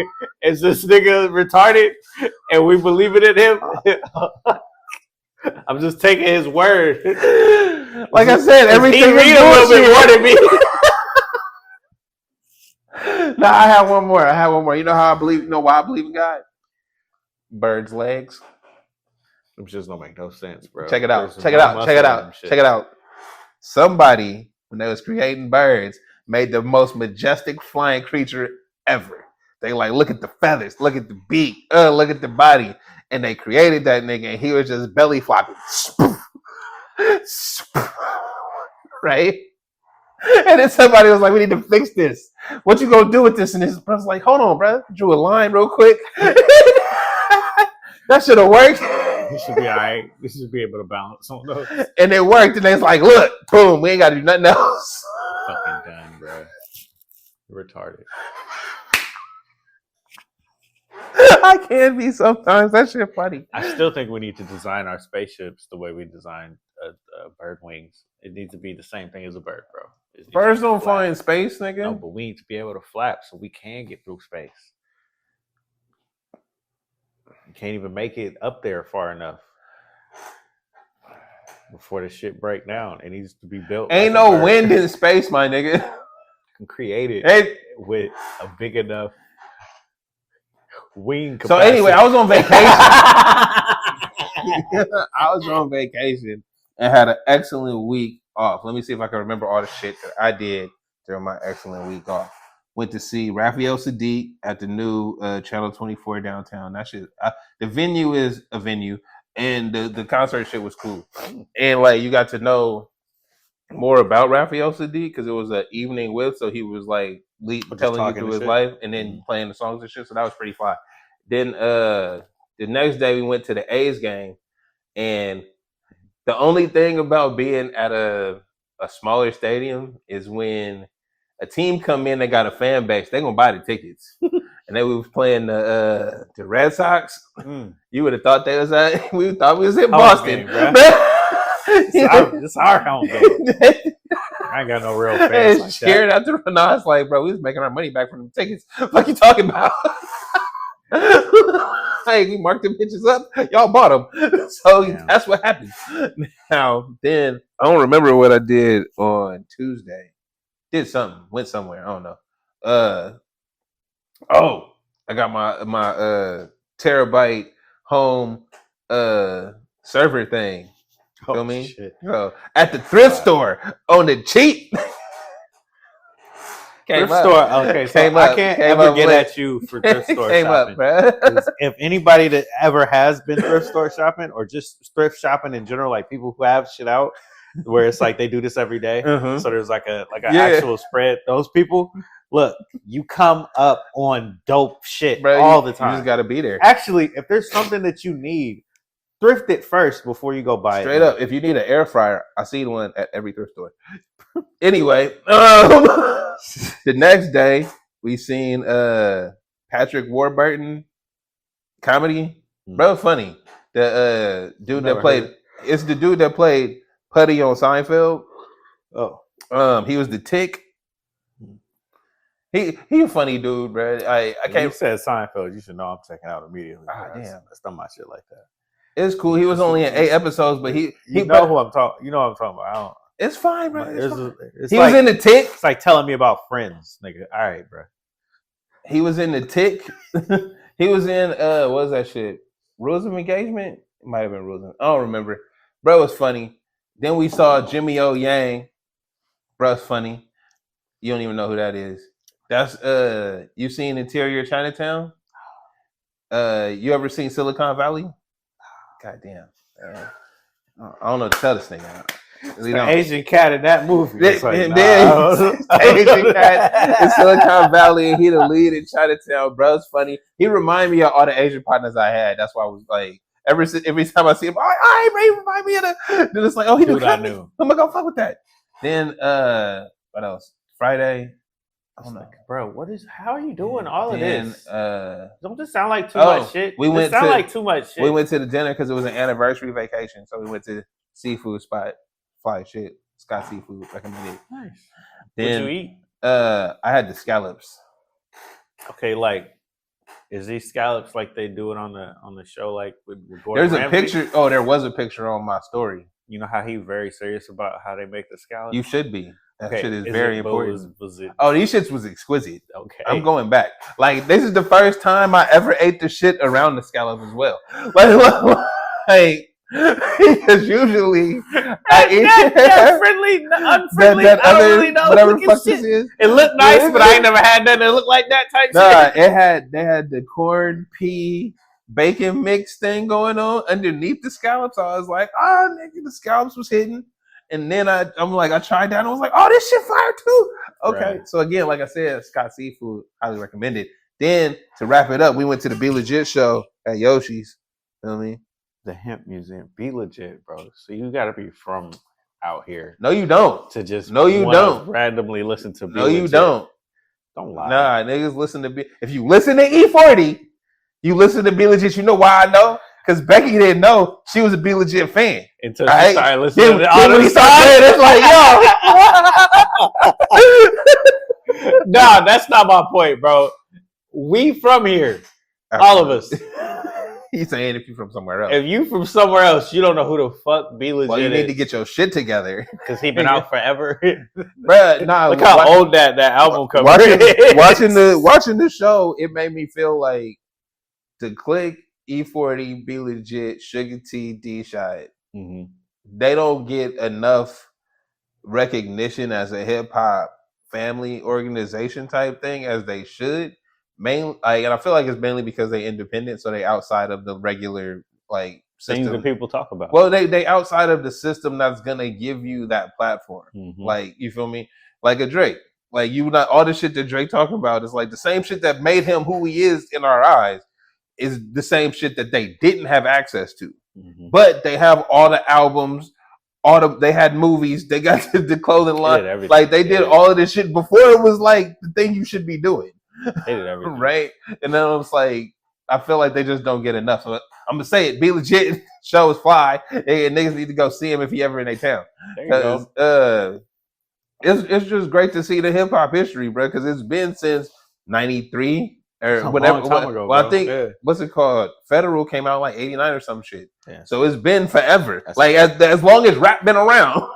is this nigga retarded? And we believe it in him? I'm just taking his word. Like I said, everything he read a little bit more than me. No, I have one more. You know how I believe? You know why I believe in God? Birds' legs. It just don't make no sense, bro. Check it out. Somebody, when they was creating birds, made the most majestic flying creature ever. They like, look at the feathers, look at the beak, look at the body. And they created that nigga, and he was just belly flopping. Right? And then somebody was like, we need to fix this. What you gonna do with this? And this brother's like, hold on, bro. Drew a line real quick. That should have worked. This should be all right. This should be able to balance on those. And it worked. And it's like, look, boom, we ain't got to do nothing else. Fucking done, bro. You're retarded. I can be sometimes. That shit funny. I still think we need to design our spaceships the way we design bird wings. It needs to be the same thing as a bird, bro. Birds don't fly in space, nigga. No, but we need to be able to flap so we can get through space. You can't even make it up there far enough before the shit break down. It needs to be built. Ain't like no wind in space, my nigga. You can create it with a big enough wing capacity. So anyway, I was on vacation. And had an excellent week off. Let me see if I can remember all the shit that I did during my excellent week off. Went to see Raphael Sadiq at the new Channel 24 downtown. That shit, the venue is a venue, and the concert shit was cool. And like you got to know more about Raphael Sadiq because it was an evening with, so he was like telling you through his life and then playing the songs and shit. So that was pretty fun. Then the next day we went to the A's game, and the only thing about being at a smaller stadium is when a team come in, they got a fan base, they gonna buy the tickets. And then we was playing the Red Sox. You would have thought they was we thought we was in Boston. It's our home game. I ain't got no real fans like scared out the run. I was like, bro, we was making our money back from the tickets. What you talking about? Hey, we marked them bitches up. Y'all bought them. So that's what happened. Now, then, I don't remember what I did on Tuesday. Did something. Went somewhere. I don't know. I got my terabyte home server thing. Feel me? Shit. So, at the thrift store on the cheap. Thrift store. Okay, so I can't ever get at you for thrift store shopping. If anybody that ever has been thrift store shopping or just thrift shopping in general, like people who have shit out, where it's like they do this every day. Uh-huh. So there's like an actual spread. Those people, look, you come up on dope shit all the time. You just gotta be there. Actually, if there's something that you need, thrift it first before you go buy it. Straight up, if you need an air fryer, I see one at every thrift store. Anyway, the next day we seen Patrick Warburton comedy. Bro, funny. The dude that played it's the dude that played Putty on Seinfeld. Oh. He was the Tick. He a funny dude, bro. I can't. You said Seinfeld. You should know I'm checking out immediately. Damn, that's not my shit like that. It's cool. He was only in 8 episodes, but he know who I'm talking. You know what I'm talking about. It's fine, bro. He was in the Tick. It's like telling me about Friends, nigga. All right, bro. He was in the Tick. He was in what was that shit? Rules of Engagement? It might have been Rules of, I don't remember. Bro, was funny. Then we saw Jimmy O Yang. Bro's funny. You don't even know who that is. That's you seen Interior Chinatown? You ever seen Silicon Valley? God damn. I don't know what to tell this nigga. The Asian cat in that movie. Asian cat in Silicon Valley, and he the lead in Chinatown. Bro's funny. He remind me of all the Asian partners I had. That's why I was like, every time I see him, he remind me of the. Then it's like, oh, he dude, I knew. I'm gonna go fuck with that. Then what else? Friday. I don't know, bro. How are you doing all of this? Don't this sound like too much shit? We went too much shit. We went to the dinner because it was an anniversary vacation, so we went to seafood spot. Fly shit. Scott Seafood recommended. Nice. Then, what'd you eat? I had the scallops. Okay, like, is these scallops like they do it on the show? Like with Gordon There's Ramsay? a picture. Oh, there was a picture on my story. You know how he's very serious about how they make the scallops? You should be. That shit is is very it, important. Was it? Oh, these shits was exquisite. Okay. I'm going back. Like, this is the first time I ever ate the shit around the scallop as well. Like because usually I eat that friendly, unfriendly. That I other, don't really know. Whatever the fuck this is. It looked nice, but I ain't never had nothing that looked like that type shit. They had the corn, pea, bacon mix thing going on underneath the scallops. I was like, nigga, the scallops was hidden. And then I tried that and I was like, oh, this shit fire too. Okay. Right. So again, like I said, Scott Seafood, highly recommended. Then to wrap it up, we went to the Be Legit show at Yoshi's. Feel me? The Hemp Museum. Be legit, bro. So you gotta be from out here. No, you don't. To just don't randomly listen to Be No, Legit. You don't. Don't lie. Nah, niggas listen to if you listen to E40, you listen to Be Legit. You know why I know? Because Becky didn't know she was a Be Legit fan. Until she started listening to all the stuff. It's like, yo. Nah, that's not my point, bro. We from here. All of us. He's saying if you from somewhere else. If you from somewhere else, you don't know who the fuck Be Legit. Well, you need to get your shit together. Because he been out forever. Bruh, nah. Look how old that album cover watching the show, it made me feel like the Click, E40, Be Legit, Sugar T, D-Shot. Mm-hmm. They don't get enough recognition as a hip hop family organization type thing as they should. And I feel like it's mainly because they independent, so they outside of the regular system. Things that people talk about. Well, they outside of the system that's gonna give you that platform. Mm-hmm. Like, you feel me? Like a Drake. Like, you not all the shit that Drake talking about is like the same shit that made him who he is in our eyes is the same shit that they didn't have access to. Mm-hmm. But they have all the albums, they had movies, they got the clothing line. Like, they did all of this shit before it was like the thing you should be doing. They did everything. Right? And then I was like, I feel like they just don't get enough. So I'm gonna say it. Be Legit. Show is fly. And niggas need to go see him if he ever in their town. There you go. It's just great to see the hip hop history, bro. Because it's been since '93 or whatever. Well, I think what's it called? Federal came out like '89 or some shit. Yeah. So it's been forever. That's as long as rap been around.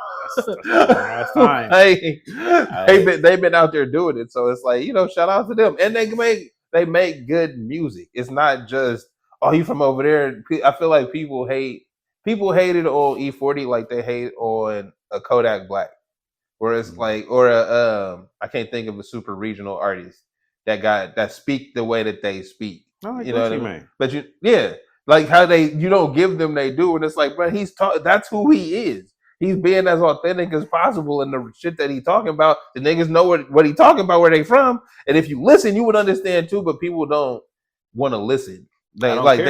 That's fine. They've been out there doing it, so it's like, shout out to them, and they make good music. It's not just you from over there. I feel like people hated on E40 like they hate on a Kodak Black, whereas I can't think of a super regional artist that speak the way that they speak. You know what I mean? But like how you don't give them, they do, and it's like, bro, that's who he is. He's being as authentic as possible in the shit that he's talking about. The niggas know what he talking about, where they from, and if you listen, you would understand too. But people don't want to listen. They like.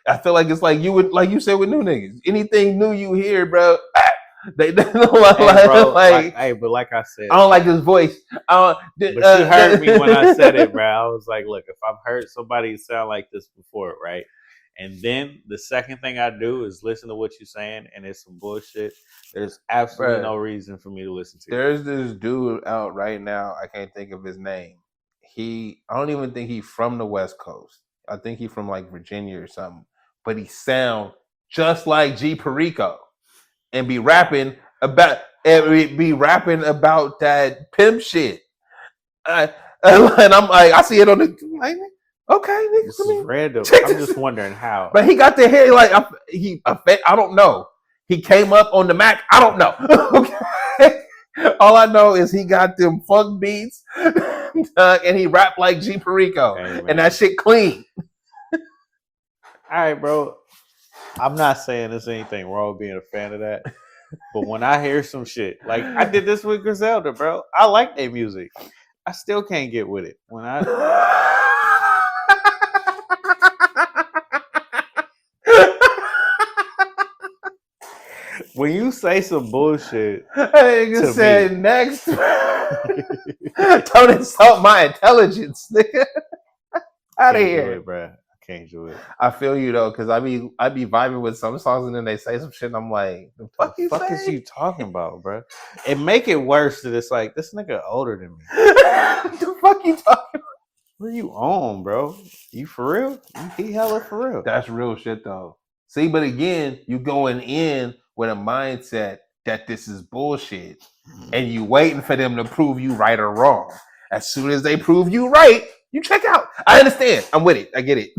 I feel like it's like you said with new niggas. Anything new you hear, bro. They don't hey, but like I said, I don't like this voice. But you heard me when I said it, bro. I was like, look, if I've heard somebody sound like this before, right? And then the second thing I do is listen to what you're saying, and it's some bullshit. There's absolutely no reason for me to listen to. There's this dude out right now. I can't think of his name. I don't even think he's from the West Coast. I think he's from like Virginia or something. But he sound just like G Perico. And be rapping about that pimp shit, and I'm like, I see it on the like, okay, this is random. I'm just wondering how. But he got the hair like I don't know. He came up on the Mac. I don't know. Okay, all I know is he got them funk beats, and he rapped like G Perico, and that shit clean. All right, bro. I'm not saying there's anything wrong with being a fan of that, but when I hear some shit, like I did this with Griselda, bro. I like their music. I still can't get with it. When you say some bullshit, I just said next. Don't insult my intelligence, nigga. Out of here, bro. Can't do it. I feel you though, because I be vibing with some songs and then they say some shit and I'm like, the fuck is you talking about, bro? It make it worse that it's like this nigga older than me. The fuck you talking about? What are you on, bro? You for real? He hella for real. That's real shit though. See, but again, you going in with a mindset that this is bullshit and you waiting for them to prove you right or wrong. As soon as they prove you right, you check out. I understand. I'm with it. I get it.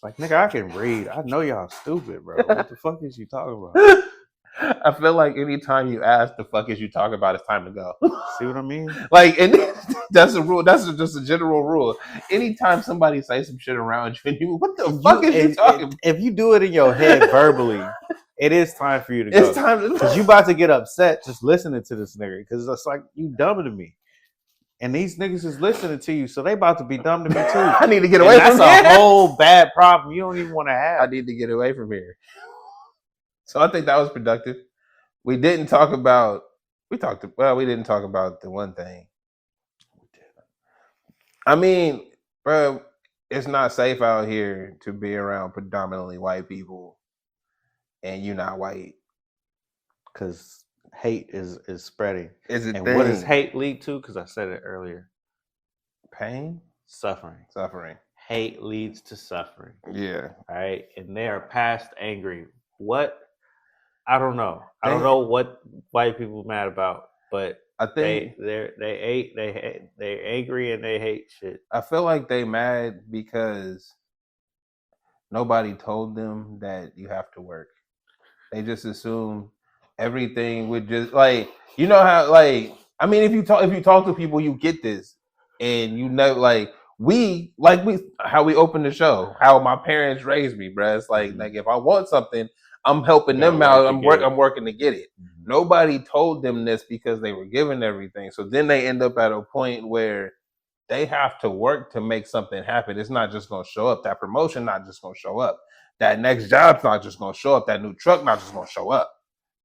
Like, nigga, I can read. I know y'all stupid, bro. What the fuck is you talking about? I feel like anytime you ask the fuck is you talking about, it's time to go. See what I mean? Like, and that's a rule. That's just a general rule. Anytime somebody says some shit around you, and you, what the fuck is you talking about? If you do it in your head verbally, it is time for you to go. It's time because you about to get upset just listening to this nigga. Because it's like you dumb to me. And these niggas is listening to you, so they about to be dumb to me too. I need to get away from here. That's a whole bad problem you don't even want to have. I need to get away from here. So I think that was productive. We didn't talk about. We didn't talk about the one thing. I mean, bro, it's not safe out here to be around predominantly white people, and you're not white, because hate is spreading. And what does hate lead to? Because I said it earlier. Pain? Suffering. Hate leads to suffering. Yeah. All right. And they are past angry. What? I don't know. I don't know what white people mad about, but I think they're angry and they hate shit. I feel like they mad because nobody told them that you have to work. They just assume everything would just like, you know how, like, I mean, if you talk to people, you get this, and you know, like how we open the show, how my parents raised me, bro. It's like if I want something, I'm helping them out. I'm working to get it. Mm-hmm. Nobody told them this because they were given everything. So then they end up at a point where they have to work to make something happen. It's not just gonna show up. That promotion not just gonna show up. That next job's not just gonna show up. That new truck not just gonna show up.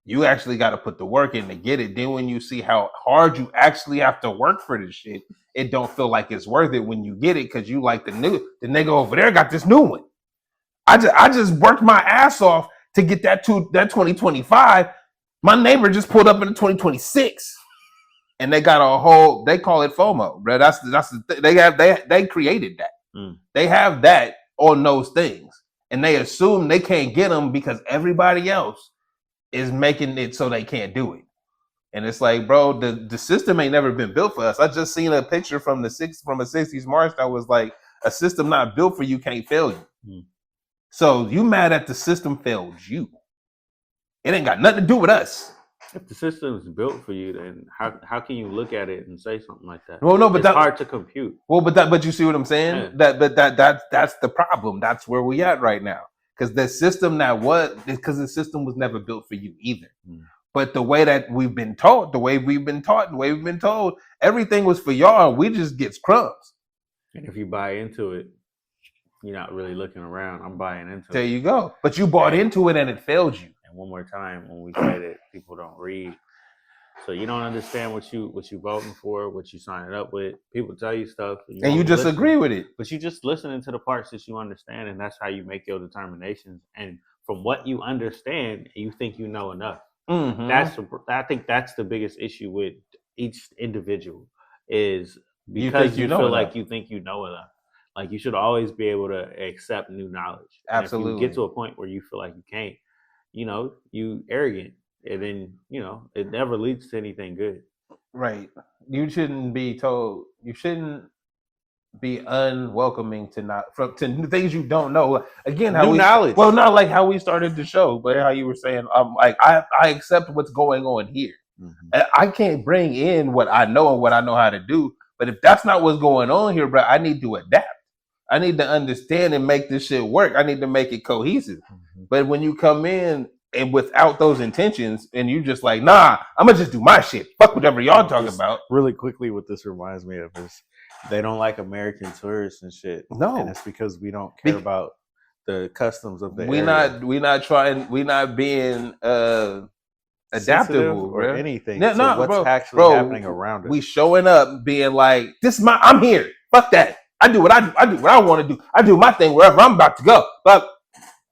You actually got to put the work in to get it. Then when you see how hard you actually have to work for this shit, it don't feel like it's worth it when you get it because you like the nigga over there got this new one. I just worked my ass off to get that 2025. My neighbor just pulled up in the 2026, and they got they call it FOMO, bro. That's they created that. Mm. They have that on those things, and they assume they can't get them because everybody else is making it so they can't do it. And it's like, bro, the system ain't never been built for us. I just seen a picture from a 60s march that was like, a system not built for you can't fail you. Mm. So you mad at the system failed you. It ain't got nothing to do with us. If the system is built for you, then how can you look at it and say something like that? Well, no, but it's hard to compute. Well, but you see what I'm saying? Yeah. That's the problem. That's where we at right now. because the system the system was never built for you either. But the way that we've been taught, the way we've been told, everything was for y'all, and we just gets crumbs. And if you buy into it, you're not really looking around. I'm buying into it. There you go. But you bought into it and it failed you. And one more time, when we say that people don't read, so you don't understand what you voting for, what you signing up with. People tell you stuff, and you just agree with it. But you just listening to the parts that you understand, and that's how you make your determinations. And from what you understand, you think you know enough. I think that's the biggest issue with each individual is because you feel like you think you know enough. Like you should always be able to accept new knowledge. Absolutely. And if you get to a point where you feel like you can't, you arrogant, and then it never leads to anything good. Right. You shouldn't be told. You shouldn't be unwelcoming to things you don't know. Again, new knowledge. Well, not like how we started the show, but how you were saying, I accept what's going on here. I can't bring in what I know and what I know how to do. But if that's not what's going on here, bro, I need to adapt. I need to understand and make this shit work. I need to make it cohesive. But when you come in and without those intentions, and you just like, nah, I'm gonna just do my shit. Fuck whatever y'all talking about. Really quickly, what this reminds me of is they don't like American tourists and shit. No, and it's because we don't care about the customs of the area. We're not being adaptable or anything. What's actually happening around us? We showing up being like, I'm here. Fuck that. I do what I do what I want to do. I do my thing wherever I'm about to go. But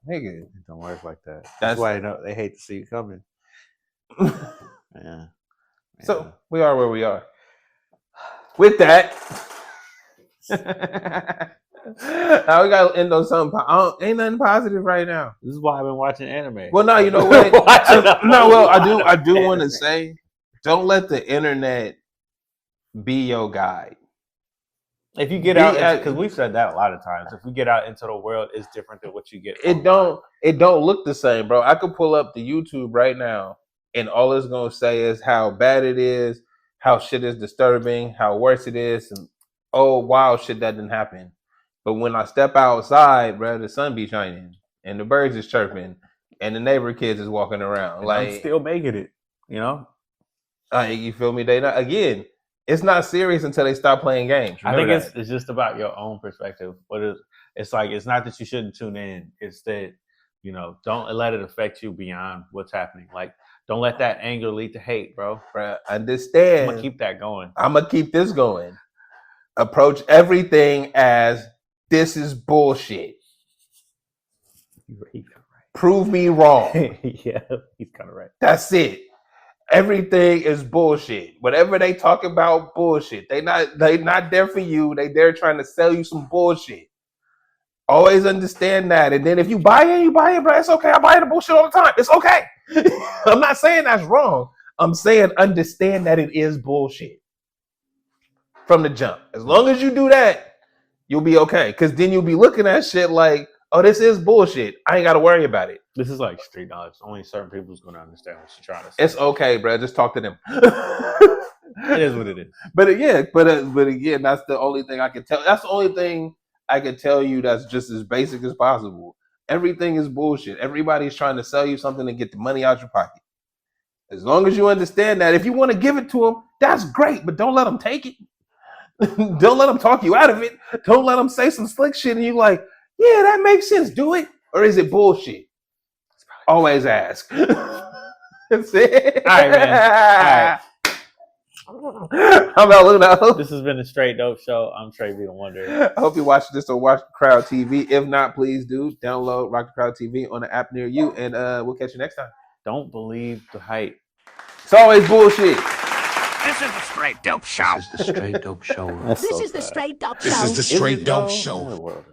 nigga, it don't work like that. That's why they hate to see you coming. Yeah. So we are where we are. With that, now we gotta end on something. Ain't nothing positive right now. This is why I've been watching anime. Well, no, you know what? I do want to say, don't let the internet be your guide. If you get out, because we've said that a lot of times. If we get out into the world, it's different than what you get. It don't look the same, bro. I could pull up the YouTube right now, and all it's gonna say is how bad it is, how shit is disturbing, how worse it is, and oh wow, shit that didn't happen. But when I step outside, bro, the sun be shining, and the birds is chirping, and the neighbor kids is walking around. And I'm still making it, You feel me? Again. It's not serious until they stop playing games. Remember I think it's just about your own perspective. It's like, it's not that you shouldn't tune in. It's that, don't let it affect you beyond what's happening. Like, don't let that anger lead to hate, bro. Understand. I'm going to keep that going. I'm going to keep this going. Approach everything as this is bullshit. He's kind of right. Prove me wrong. Yeah, he's kind of right. That's it. Everything is bullshit. Whatever they talk about, bullshit. They not there for you. They there trying to sell you some bullshit. Always understand that. And then if you buy it, bro. It's okay. I buy the bullshit all the time. It's okay. I'm not saying that's wrong. I'm saying understand that it is bullshit from the jump. As long as you do that, you'll be okay. Because then you'll be looking at shit like, oh, this is bullshit. I ain't got to worry about it. This is like street knowledge. Only certain people's going to understand what you're trying to say. It's okay, bro. Just talk to them. It is what it is. But again, that's the only thing I can tell. That's the only thing I can tell you that's just as basic as possible. Everything is bullshit. Everybody's trying to sell you something to get the money out your pocket. As long as you understand that, if you want to give it to them, that's great. But don't let them take it. Don't let them talk you out of it. Don't let them say some slick shit and you like, yeah, that makes sense. Do it. Or is it bullshit? Always ask. That's it. All right, man. All right. I'm El Uno. This has been the Straight Dope Show. I'm TraB and El Uno. I hope you watch this on Watch the Crowd TV. If not, please do download Rock the Crowd TV on the app near you, and we'll catch you next time. Don't believe the hype. It's always bullshit. This is the Straight Dope Show. This is the Straight Dope Show. This is the Straight Dope Show. This is the Straight Dope Show.